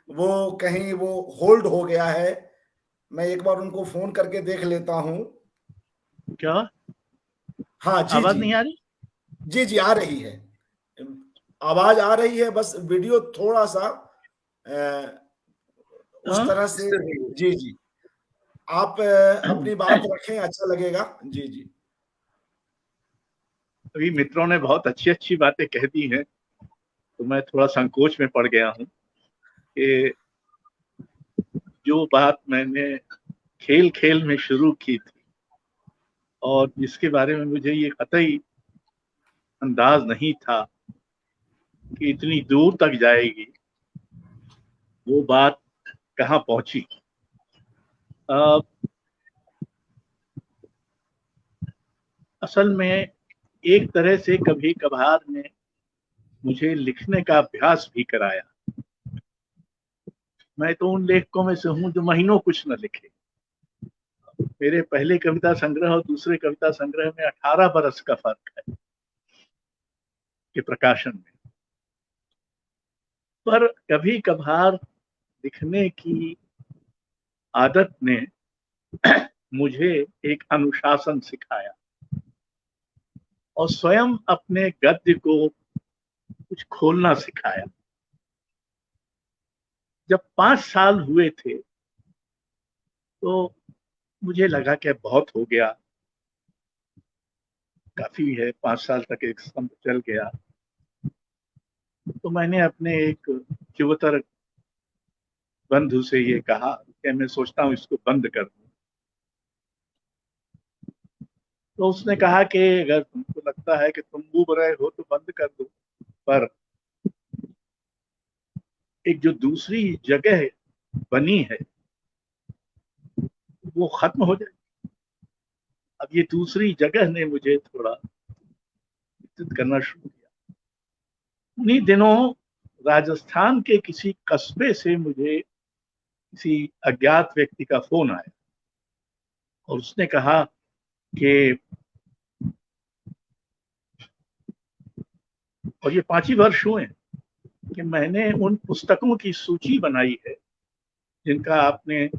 वो कहीं वो होल्ड हो गया है, मैं एक बार उनको फोन करके देख लेता हूं। क्या हाँ जी, आवाज जी नहीं आ रही? जी जी, आ रही है, आवाज आ रही है, बस वीडियो थोड़ा सा उस तरह से। जी जी, आप अपनी बात रखें, अच्छा लगेगा। जी जी, अभी मित्रों ने बहुत अच्छी अच्छी बातें कह दी हैं, तो मैं थोड़ा संकोच में पड़ गया हूं कि जो बात मैंने खेल खेल में शुरू की थी और जिसके बारे में मुझे ये कतई अंदाज नहीं था कि इतनी दूर तक जाएगी, वो बात कहाँ पहुंची। असल में एक तरह से कभी कभार ने मुझे लिखने का अभ्यास भी कराया। मैं तो उन लेखकों में से हूं जो महीनों कुछ न लिखे। मेरे पहले कविता संग्रह और दूसरे कविता संग्रह में 18 बरस का फर्क है के प्रकाशन में। पर कभी कभार लिखने की आदत ने मुझे एक अनुशासन सिखाया और स्वयं अपने गद्य को कुछ खोलना सिखाया। जब 5 साल हुए थे तो मुझे लगा कि बहुत हो गया, काफी है, 5 साल तक एक स्तंभ चल गया। तो मैंने अपने एक युवतर बंधु से ये कहा कि मैं सोचता हूँ इसको बंद कर दूं। तो उसने कहा कि अगर तुमको लगता है कि तुम डूब रहे हो तो बंद कर दो, पर एक जो दूसरी जगह बनी है वो खत्म हो जाए। अब ये दूसरी जगह ने मुझे थोड़ा विकसित करना शुरू किया। उन्हीं दिनों राजस्थान के किसी कस्बे से मुझे किसी अज्ञात व्यक्ति का फोन आया और उसने कहा कि, और ये 5 ही वर्ष हुए कि मैंने उन पुस्तकों की सूची बनाई है जिनका आपने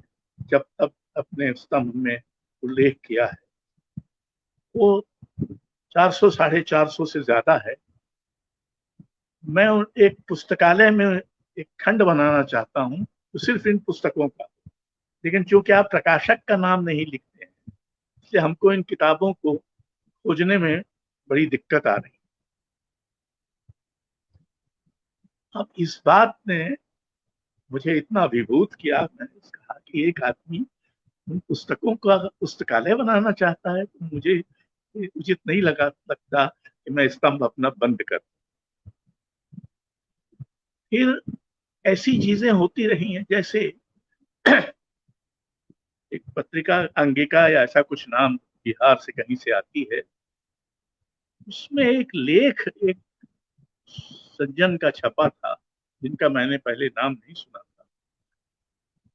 जब तक अपने स्तंभ में उल्लेख किया है, वो 400 450 से ज्यादा है। मैं एक पुस्तकालय में एक खंड बनाना चाहता हूं तो सिर्फ इन पुस्तकों का, लेकिन चूंकि आप प्रकाशक का नाम नहीं लिखते हैं इसलिए हमको इन किताबों को खोजने में बड़ी दिक्कत आ रही। अब इस बात ने मुझे इतना अभिभूत किया, मैंने कहा कि एक आदमी उन पुस्तकों का पुस्तकालय बनाना चाहता है तो मुझे उचित नहीं लगता कि मैं स्तंभ अपना बंद कर। फिर ऐसी चीजें होती रही हैं, जैसे एक पत्रिका अंगिका या ऐसा कुछ नाम बिहार से कहीं से आती है, उसमें एक लेख एक सज्जन का छपा था जिनका मैंने पहले नाम नहीं सुना था।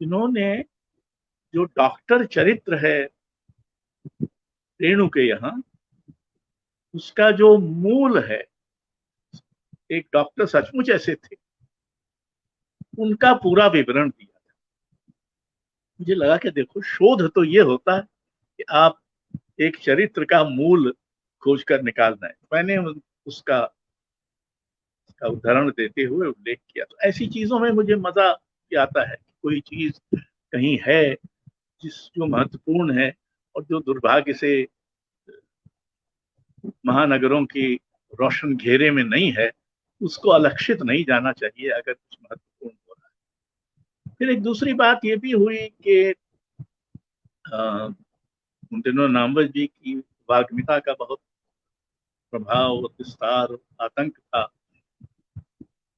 इन्होंने जो डॉक्टर चरित्र है रेणु के यहाँ, उसका जो मूल है, एक डॉक्टर सचमुच ऐसे थे, उनका पूरा विवरण दिया था। मुझे लगा कि देखो, शोध तो ये होता है कि आप एक चरित्र का मूल खोज कर निकालना है। मैंने उसका उदाहरण देते हुए उल्लेख किया। तो ऐसी चीजों में मुझे मजा आता है कि कोई चीज कहीं है जो महत्वपूर्ण है और जो दुर्भाग्य से महानगरों की रोशन घेरे में नहीं है, उसको अलक्षित नहीं जाना चाहिए अगर कुछ महत्वपूर्ण हो रहा है। फिर एक दूसरी बात ये भी हुई कि उन दिनों नामवर जी की वाग्मिता का बहुत प्रभाव, विस्तार, आतंक था।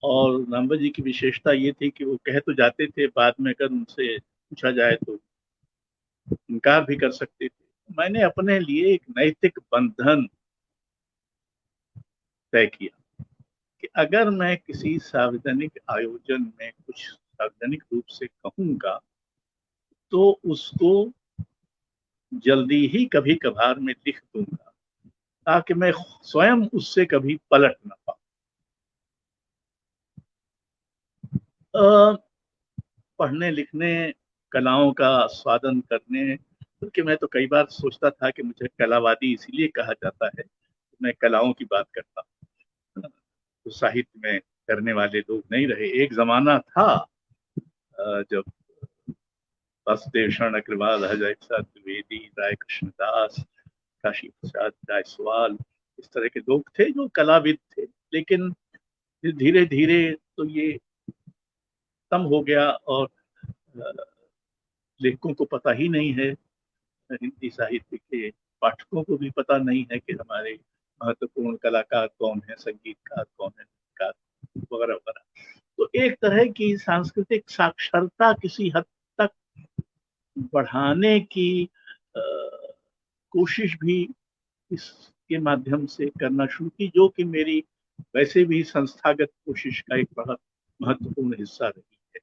और नामवर जी की विशेषता ये थी कि वो कह तो जाते थे, बाद में अगर उनसे पूछा जाए तो इनकार भी कर सकते थे। मैंने अपने लिए एक नैतिक बंधन तय किया कि अगर मैं किसी सार्वजनिक आयोजन में कुछ सार्वजनिक रूप से कहूंगा तो उसको जल्दी ही कभी कभार में लिख दूंगा, ताकि मैं स्वयं उससे कभी पलट ना पाऊं। पढ़ने लिखने, कलाओं का आस्वादन करने, क्योंकि मैं तो कई बार सोचता था कि मुझे कलावादी इसीलिए कहा जाता है, मैं कलाओं की बात करता हूँ, तो साहित्य में करने वाले लोग नहीं रहे। एक जमाना था जब वासुदेव शरण अग्रवाल, हजरत द्विवेदी, राय कृष्णदास, काशी प्रसाद जायसवाल, इस तरह के लोग थे जो कलाविद थे। लेकिन धीरे धीरे तो ये कम हो गया और लेखकों को पता ही नहीं है, हिंदी साहित्य के पाठकों को भी पता नहीं है कि हमारे महत्वपूर्ण कलाकार कौन है, संगीतकार कौन है, वगैरह वगैरह। तो एक तरह की सांस्कृतिक साक्षरता किसी हद तक बढ़ाने की कोशिश भी इसके माध्यम से करना शुरू की, जो कि मेरी वैसे भी संस्थागत कोशिश का एक बहुत महत्वपूर्ण हिस्सा रही है।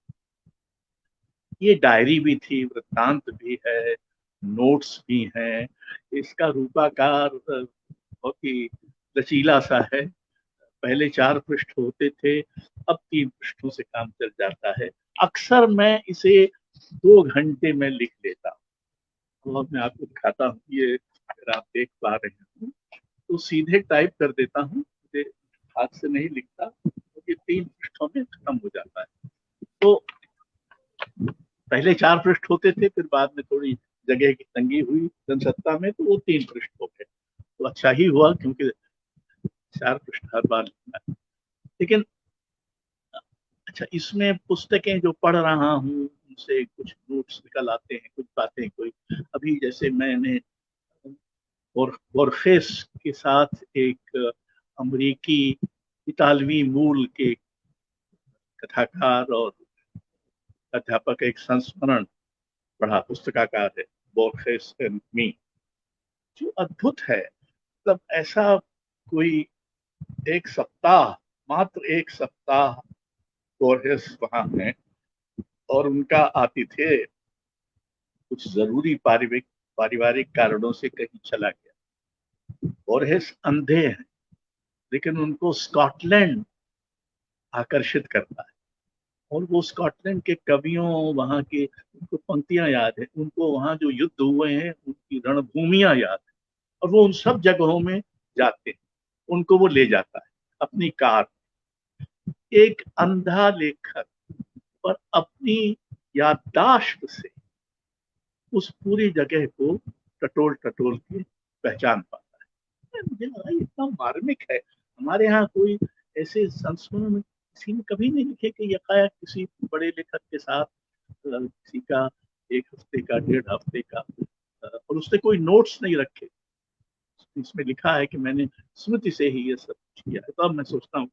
ये डायरी भी थी, वृत्तांत भी है, नोट्स भी हैं। इसका रूपाकार बहुत ही लचीला सा है। पहले 4 पृष्ठ होते थे, अब 3 पृष्ठों से काम चल जाता है। अक्सर मैं इसे 2 घंटे में लिख लेता हूँ। और मैं आपको दिखाता हूँ, ये अगर आप देख पा रहे हो तो सीधे टाइप कर देता हूँ, मुझे हाथ से नहीं लिखता, तो ये 3 पृष्ठों में खत्म हो जाता है। तो पहले 4 पृष्ठ होते थे, फिर बाद में थोड़ी जगह की तंगी हुई जनसत्ता में, तो वो 3 पृष्ठ हो गए। तो अच्छा ही हुआ, क्योंकि 4 पृष्ठ हर बार लिखना है। लेकिन अच्छा, इसमें पुस्तकें जो पढ़ रहा हूँ उनसे कुछ नोट्स निकल आते हैं, कुछ बातें, कोई अभी जैसे मैंने बोर्खेस के साथ एक अमेरिकी इतालवी मूल के कथाकार और अध्यापक एक संस्मरण पढ़ा, पुस्तकाकार है, बोर्खेस एंड मी, जो अद्भुत है। मतलब ऐसा कोई एक सप्ताह, मात्र एक सप्ताह बोर्खेस वहां है और उनका आतिथ्य कुछ जरूरी पारिवारिक कारणों से कहीं चला गया। बोर्खेस अंधे हैं, लेकिन उनको स्कॉटलैंड आकर्षित करता है। और वो स्कॉटलैंड के कवियों, वहां के, उनको पंक्तियां याद है, उनको वहां जो युद्ध हुए हैं उनकी रणभूमियां याद है, और वो उन सब जगहों में जाते हैं। उनको वो ले जाता है अपनी कार। एक अंधा लेखक पर अपनी याददाश्त से उस पूरी जगह को टटोल टटोल के पहचान पाता है। मुझे लगा ये इतना मार्मिक है। हमारे यहाँ कोई ऐसे संस्मरण किसी ने कभी नहीं लिखे कि यकायक किसी बड़े लेखक के साथ किसी का 1 हफ्ते का, 1.5 हफ्ते का, और उसने कोई नोट्स नहीं रखे। इसमें लिखा है कि मैंने स्मृति से ही ये सब किया है। तो अब मैं सोचता हूँ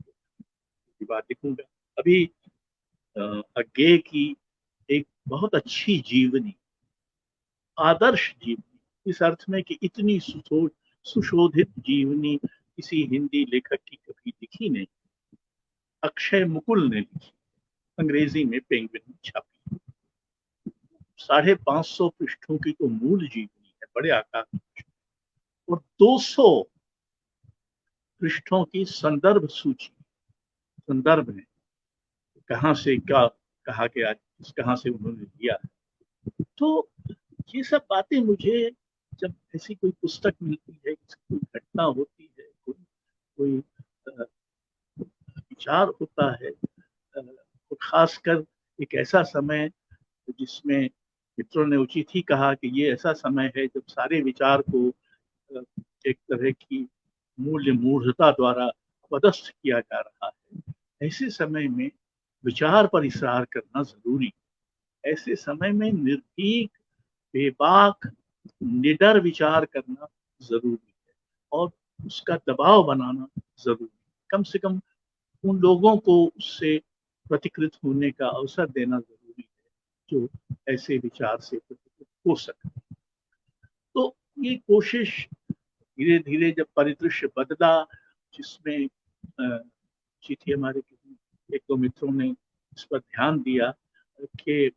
कि बात लिखूंगा। अभी अज्ञे की एक बहुत अच्छी जीवनी, आदर्श जीवनी, इस अर्थ में कि इतनी सुशोधित जीवनी किसी हिंदी लेखक की कभी लिखी नहीं, अक्षय मुकुल ने लिखी, अंग्रेजी में पेंगुइन में छापी। 550 पृष्ठों की तो मूल जीवनी है, बड़े आकार, और 200 पृष्ठों की संदर्भ सूची, संदर्भ है, कहाँ से क्या कहा गया, कहाँ से उन्होंने लिया है। तो ये सब बातें मुझे, जब ऐसी कोई पुस्तक मिलती है, कोई घटना होती है, कोई विचार होता है, तो खासकर एक ऐसा समय जिसमें मित्रों ने उचित ही कहा कि ये ऐसा समय है जब सारे विचार को एक तरह की मूल्य मूढ़ता द्वारा पदस्थ किया जा रहा है। ऐसे समय में विचार पर इसरार करना जरूरी है। ऐसे समय में निर्भीक, बेबाक, निडर विचार करना जरूरी है और उसका दबाव बनाना जरूरी है। कम से कम उन लोगों को उससे प्रतिकृत होने का अवसर देना जरूरी है जो ऐसे विचार से प्रतिकृत हो सके। तो ये कोशिश धीरे धीरे जब परिदृश्य बदला, जिसमें चिट्ठी हमारे एक दो मित्रों ने इस पर ध्यान दिया कि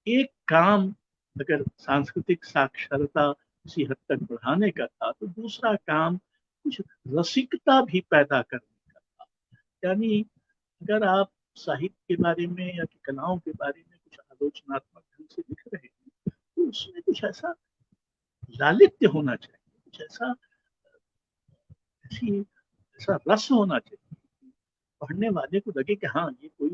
एक काम अगर सांस्कृतिक साक्षरता किसी हद तक बढ़ाने का था, तो दूसरा काम कुछ रसिकता भी पैदा करने का था। यानी अगर आप साहित्य के बारे में या कलाओं के बारे में कुछ आलोचनात्मक ढंग से लिख रहे हैं, तो उसमें कुछ ऐसा लालित्य होना चाहिए, कुछ ऐसा ऐसा रस होना चाहिए, पढ़ने वाले को लगे कि हाँ ये कोई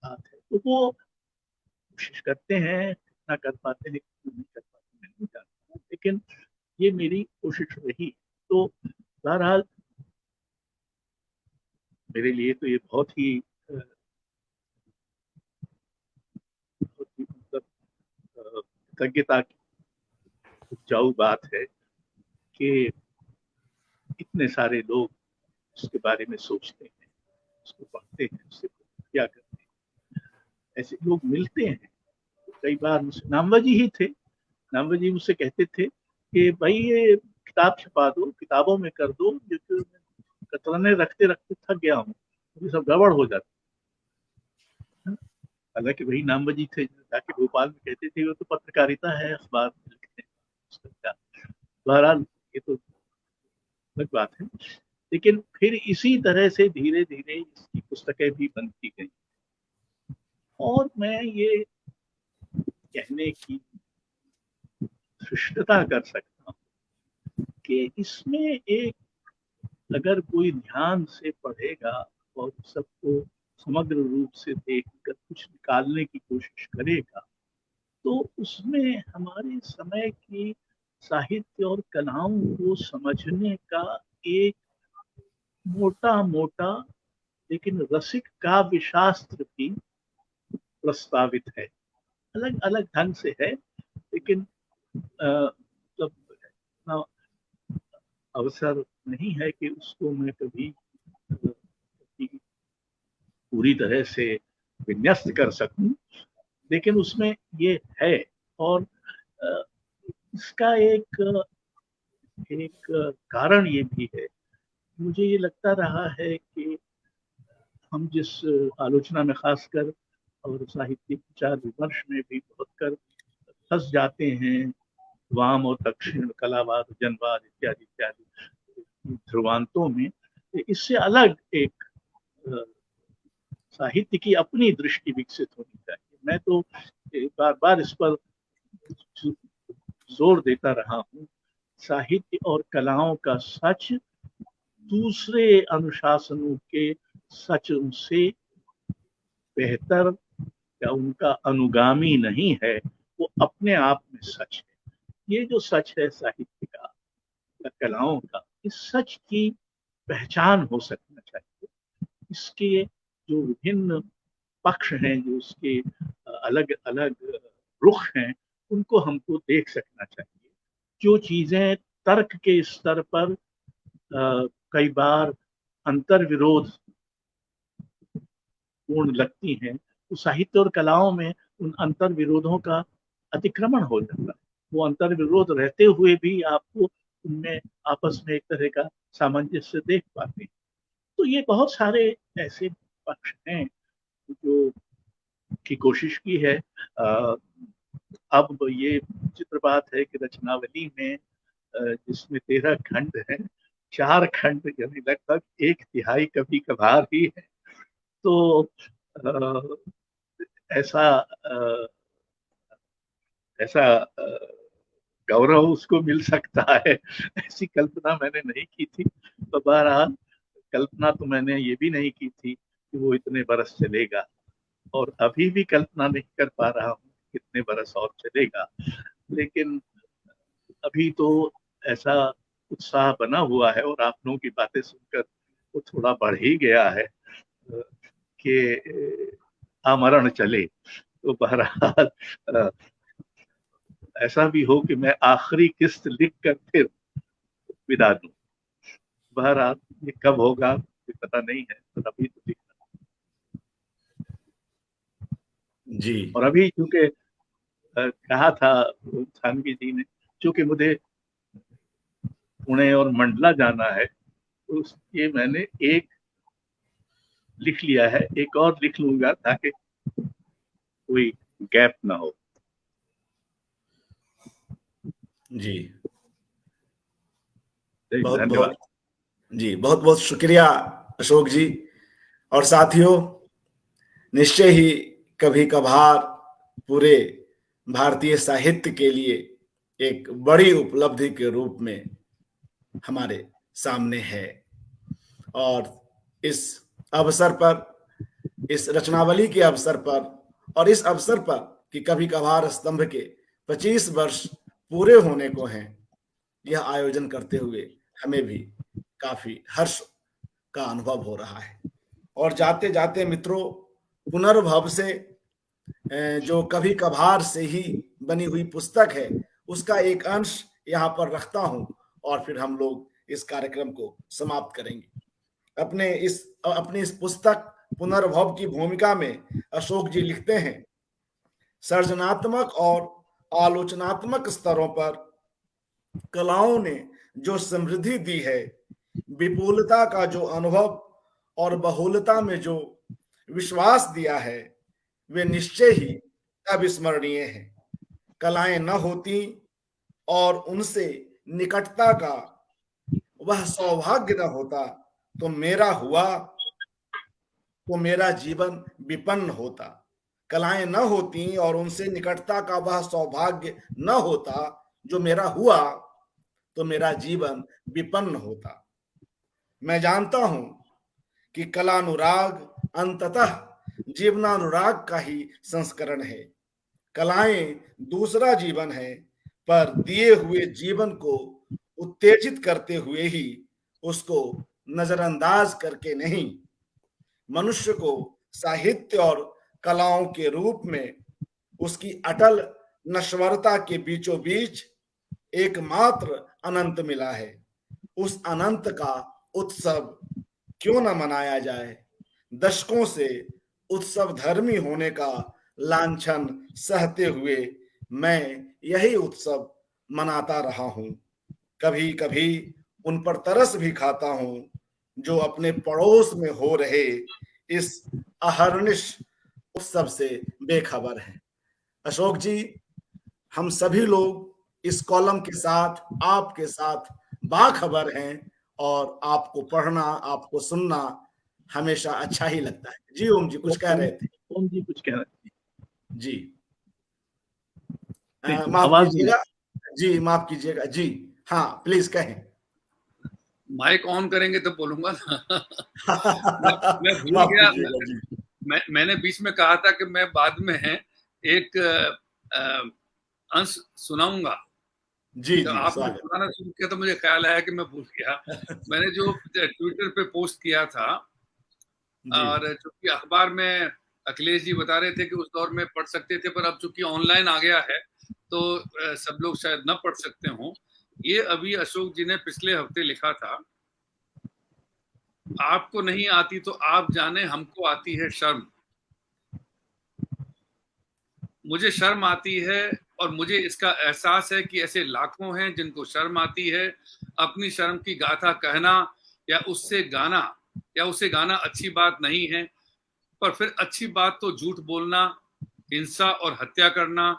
बात है। तो वो कोशिश करते हैं, कितना कर पाते हैं कितना नहीं कर पाते मैं नहीं जानता, लेकिन ये मेरी कोशिश रही। तो बहरहाल मेरे लिए तो ये बहुत ही मतलब कृतज्ञता की उपजाऊ बात है कि इतने सारे लोग उसके बारे में सोचते हैं, उसको पढ़ते हैं, उससे क्या करते हैं। ऐसे लोग मिलते हैं। कई बार मुझसे नामवजी ही थे, नामवजी मुझसे कहते थे कि भाई ये किताब छपा दो, किताबों में कर दो, कतरने रखते रखते थक गया हूँ, ये सब गड़बड़ हो जाता। हालांकि वही नामवजी थे जाके भोपाल में कहते थे वो तो पत्रकारिता है, अखबार में लिखते हैं। बहरहाल ये तो अलग बात है। लेकिन फिर इसी तरह से धीरे धीरे इसकी पुस्तकें भी बनती गई और मैं ये कहने की शिष्टता कर सकता हूँ कि इसमें एक अगर कोई ध्यान से पढ़ेगा और सबको समग्र रूप से देखकर कुछ निकालने की कोशिश करेगा, तो उसमें हमारे समय की साहित्य और कलाओं को समझने का एक मोटा मोटा लेकिन रसिक काव्य शास्त्र भी प्रस्तावित है। अलग अलग ढंग से है, लेकिन मतलब अवसर नहीं है कि उसको मैं कभी पूरी तरह से विन्यस्त कर सकूं, लेकिन उसमें ये है। और इसका एक कारण ये भी है, मुझे ये लगता रहा है कि हम जिस आलोचना में खासकर और साहित्यिक विचार विमर्श में भी बहुत कर फंस जाते हैं, वाम और दक्षिण, कलावाद, जनवाद इत्यादि इत्यादि ध्रुवांतों में, इससे अलग एक साहित्य की अपनी दृष्टि विकसित होनी चाहिए। मैं तो बार बार इस पर जोर देता रहा हूँ, साहित्य और कलाओं का सच दूसरे अनुशासनों के सच से बेहतर या उनका अनुगामी नहीं है, वो अपने आप में सच है। ये जो सच है साहित्य का, कलाओं का, इस सच की पहचान हो सकना चाहिए। इसके जो विभिन्न पक्ष हैं, जो उसके अलग अलग रुख हैं, उनको हमको देख सकना चाहिए। जो चीजें तर्क के स्तर पर कई बार अंतर्विरोध पूर्ण लगती हैं, तो साहित्य और कलाओं में उन अंतर्विरोधों का अतिक्रमण हो जाता है। वो अंतर्विरोध रहते हुए भी आपको उनमें आपस में एक तरह का सामंजस्य देख पाते हैं। तो ये बहुत सारे ऐसे पक्ष हैं जो की कोशिश की है। अब ये चित्र बात है कि रचनावली में जिसमें 13 खंड हैं, 4 खंड यानी लगभग 1/3 कभी कभार ही है। तो ऐसा ऐसा गौरव उसको मिल सकता है, ऐसी कल्पना मैंने नहीं की थी। तो बहरहाल कल्पना तो मैंने ये भी नहीं की थी कि वो इतने बरस चलेगा, और अभी भी कल्पना नहीं कर पा रहा हूँ कितने बरस और चलेगा। लेकिन अभी तो ऐसा उत्साह बना हुआ है और आप लोगों की बातें सुनकर वो थोड़ा बढ़ ही गया है कि आमरण चले। तो बहरहाल ऐसा भी हो कि मैं आखिरी किस्त लिख कर फिर विदा दूं। बहरहाल ये कब होगा ये पता नहीं है, तो अभी तो लिख। जी और अभी चूंकि कहा था थानवी जी ने, चूंकि मुझे पुणे और मंडला जाना है, तो ये मैंने एक लिख लिया है, एक और लिख लूंगा ताकि कोई गैप ना हो। जी बहुत धन्यवाद। बहुत जी, बहुत बहुत शुक्रिया अशोक जी। और साथियों, निश्चय ही कभी कभार पूरे भारतीय साहित्य के लिए एक बड़ी उपलब्धि के रूप में हमारे सामने है। और इस अवसर पर, इस रचनावली के अवसर पर, और इस अवसर पर कि कभी कभार स्तंभ के 25 वर्ष पूरे होने को हैं, यह आयोजन करते हुए हमें भी काफी हर्ष का अनुभव हो रहा है। और जाते जाते मित्रों, पुनर्भव से जो कभी कभार से ही बनी हुई पुस्तक है, उसका एक अंश यहाँ पर रखता हूं और फिर हम लोग इस कार्यक्रम को समाप्त करेंगे। अपनी इस पुस्तक पुनर्भव की भूमिका में अशोक जी लिखते हैं, सर्जनात्मक और आलोचनात्मक स्तरों पर कलाओं ने जो समृद्धि दी है, विपुलता का जो अनुभव और बहुलता में जो विश्वास दिया है, वे निश्चय ही अविस्मरणीय हैं। कलाएं न होती और उनसे निकटता का वह सौभाग्य न होता तो मेरा जीवन विपन्न होता। कलाएं न होती और उनसे निकटता का वह सौभाग्य न होता जो मेरा हुआ तो मेरा जीवन विपन्न होता। मैं जानता हूं कि कलानुराग अंततः जीवनानुराग का ही संस्करण है। कलाएं दूसरा जीवन है, पर दिए हुए जीवन को उत्तेजित करते हुए ही, उसको नजरअंदाज करके नहीं। मनुष्य को साहित्य और कलाओं के रूप में उसकी अटल नश्वरता के बीचों बीच एकमात्र अनंत मिला है। उस अनंत का उत्सव क्यों न मनाया जाए। दशकों से उत्सव धर्मी होने का लांछन सहते हुए मैं यही उत्सव मनाता रहा हूं। कभी कभी उन पर तरस भी खाता हूं जो अपने पड़ोस में हो रहे इस अहर्निश उत्सव से बेखबर हैं। अशोक जी, हम सभी लोग इस कॉलम के साथ, आपके साथ बाखबर हैं और आपको पढ़ना, आपको सुनना हमेशा अच्छा ही लगता है। जी ओम जी कुछ कह रहे थे। ओम जी कुछ कह रहे थे जी नहीं, माफ आवाज कीजिएगा। जी माफ कीजिएगा। जी हाँ प्लीज कहें। माइक ऑन करेंगे तो बोलूंगा ना। मैं भूल माफ गया। कीजिएगा जी। मैंने बीच में कहा था कि मैं बाद में एक अंश सुनाऊंगा। जी तो जी आपने स्वागत। सुनाना शुरू किया तो मुझे ख्याल आया कि मैं भूल गया। मैंने जो ट्विटर पे पोस्ट किया था, जी और चूंकि अखबार में अखिलेश जी बता रहे थे कि उस दौर में पढ़ सकते थे, पर अब चूंकि ऑनलाइन आ गया है तो सब लोग शायद न पढ़ सकते हों। ये अभी अशोक जी ने पिछले हफ्ते लिखा था, आपको नहीं आती तो आप जाने, हमको आती है शर्म। मुझे शर्म आती है और मुझे इसका एहसास है कि ऐसे लाखों हैं जिनको शर्म आती है। अपनी शर्म की गाथा कहना या उसे गाना अच्छी बात नहीं है, पर फिर अच्छी बात तो झूठ बोलना, हिंसा और हत्या करना,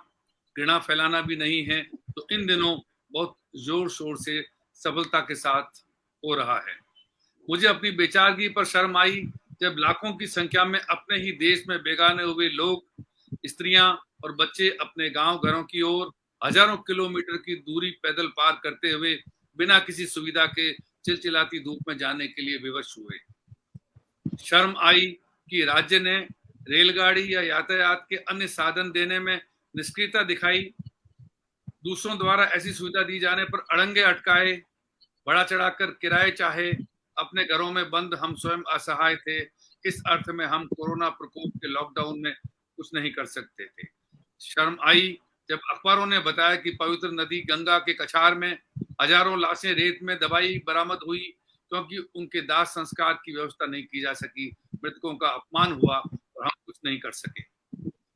घृणा फैलाना भी नहीं है। तो इन दिनों बहुत जोर शोर से सफलता के साथ हो रहा है। मुझे अपनी बेचारगी पर शर्म आई जब लाखों की संख्या में अपने ही देश में बेगाने हुए लोग, स्त्रियां और बच्चे अपने गांव घरों की ओर हजारों किलोमीटर की दूरी पैदल पार करते हुए बिना किसी सुविधा के चिलचिलाती धूप में जाने के लिए विवश हुए। शर्म आई कि राज्य ने रेलगाड़ी या यातायात के अन्य साधन देने में निष्क्रियता दिखाई। दूसरों द्वारा ऐसी सुविधा दी जाने पर अड़ंगे अटकाए, बढ़ा चढ़ाकर किराए चाहे। अपने घरों में बंद हम स्वयं असहाय थे। इस अर्थ में हम कोरोना प्रकोप के लॉकडाउन में कुछ नहीं कर सकते थे। शर्म आई जब अखबारों ने बताया कि पवित्र नदी गंगा के कछार में हजारों लाशें रेत में दबाई बरामद हुई, क्योंकि उनके दाह संस्कार की व्यवस्था नहीं की जा सकी। मृतकों का अपमान हुआ और हम कुछ नहीं कर सके।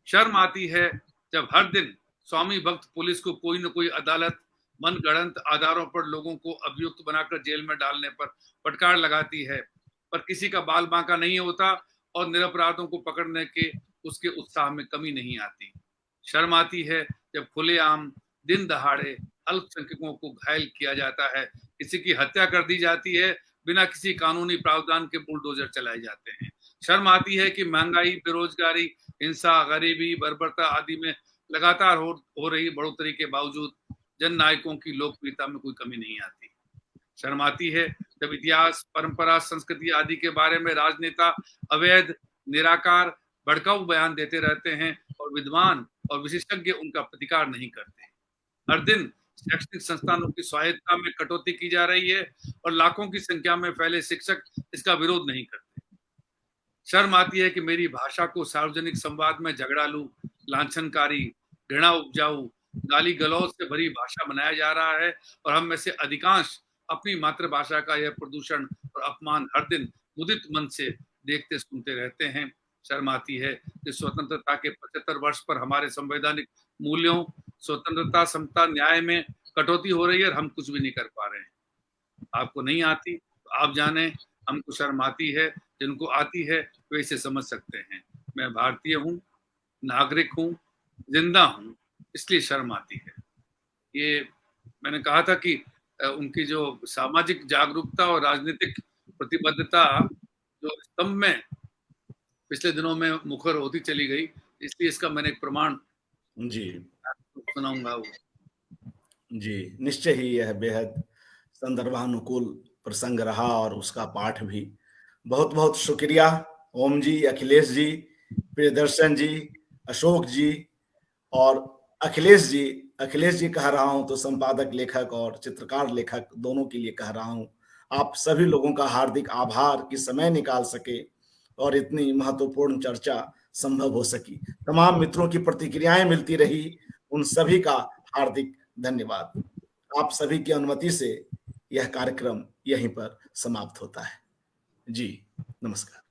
शर्म आती है जब हर दिन स्वामी भक्त पुलिस को कोई न कोई अदालत मनगढ़ंत आधारों पर लोगों को अभियुक्त बनाकर जेल में डालने पर फटकार लगाती है, पर किसी का बाल बांका नहीं होता और निरपराधों को पकड़ने के उसके उत्साह में कमी नहीं आती। शर्म आती है जब खुलेआम दिन दहाड़े अल्पसंख्यकों को घायल किया जाता है, किसी की हत्या कर दी जाती है, बिना किसी कानूनी प्रावधान के बुलडोजर चलाए जाते हैं। शर्म आती है कि महंगाई, बेरोजगारी, हिंसा, गरीबी, बर्बरता आदि में लगातार हो रही बढ़ोतरी के बावजूद जननायकों की लोकप्रियता में कोई कमी नहीं आती। शर्म आती है जब इतिहास, परंपरा, संस्कृति आदि के बारे में राजनेता अवैध, निराकार, भड़काऊ बयान देते रहते हैं और विद्वान और विशेषज्ञ उनका प्रतिकार नहीं करते। हर दिन शैक्षणिक संस्थानों की स्वायत्तता में कटौती की जा रही है और लाखों की संख्या में फैले शिक्षक इसका विरोध नहीं करते। शर्म आती है कि मेरी भाषा को सार्वजनिक संवाद में झगड़ालू, लांछनकारी, घृणा उपजाऊ, गाली गलौज से भरी भाषा बनाया जा रहा है और हम में से अधिकांश अपनी मातृभाषा का यह प्रदूषण और अपमान हर दिन मुदित मन से देखते सुनते रहते हैं। शर्म आती है कि स्वतंत्रता के 75 वर्ष पर हमारे संवैधानिक मूल्यों, स्वतंत्रता, समता, न्याय में कटौती हो रही है और हम कुछ भी नहीं कर पा रहे हैं। आपको नहीं आती तो आप जाने, हमको शर्म आती है, जिनको आती है वे इसे समझ सकते हैं। मैं भारतीय हूँ, नागरिक हूँ, जिंदा हूँ, इसलिए शर्म आती है। ये मैंने कहा था कि उनकी जो सामाजिक जागरूकता और राजनीतिक प्रतिबद्धता जो स्तंभ में पिछले दिनों में मुखर होती चली गई, इसलिए इसका मैंने एक प्रमाण जी सुनाऊंगा। जी, निश्चय ही यह बेहद संदर्भानुकूल प्रसंग रहा और उसका पाठ भी। बहुत बहुत शुक्रिया ओम जी, अखिलेश जी, प्रियदर्शन जी, अशोक जी और अखिलेश जी। अखिलेश जी कह रहा हूं तो संपादक, लेखक और चित्रकार लेखक दोनों के लिए कह रहा हूं। आप सभी लोगों का हार्दिक आभार कि समय निकाल सके और इतनी महत्वपूर्ण चर्चा संभव हो सकी। तमाम मित्रों की प्रतिक्रियाएं मिलती रही, उन सभी का हार्दिक धन्यवाद। आप सभी की अनुमति से यह कार्यक्रम यहीं पर समाप्त होता है। जी नमस्कार।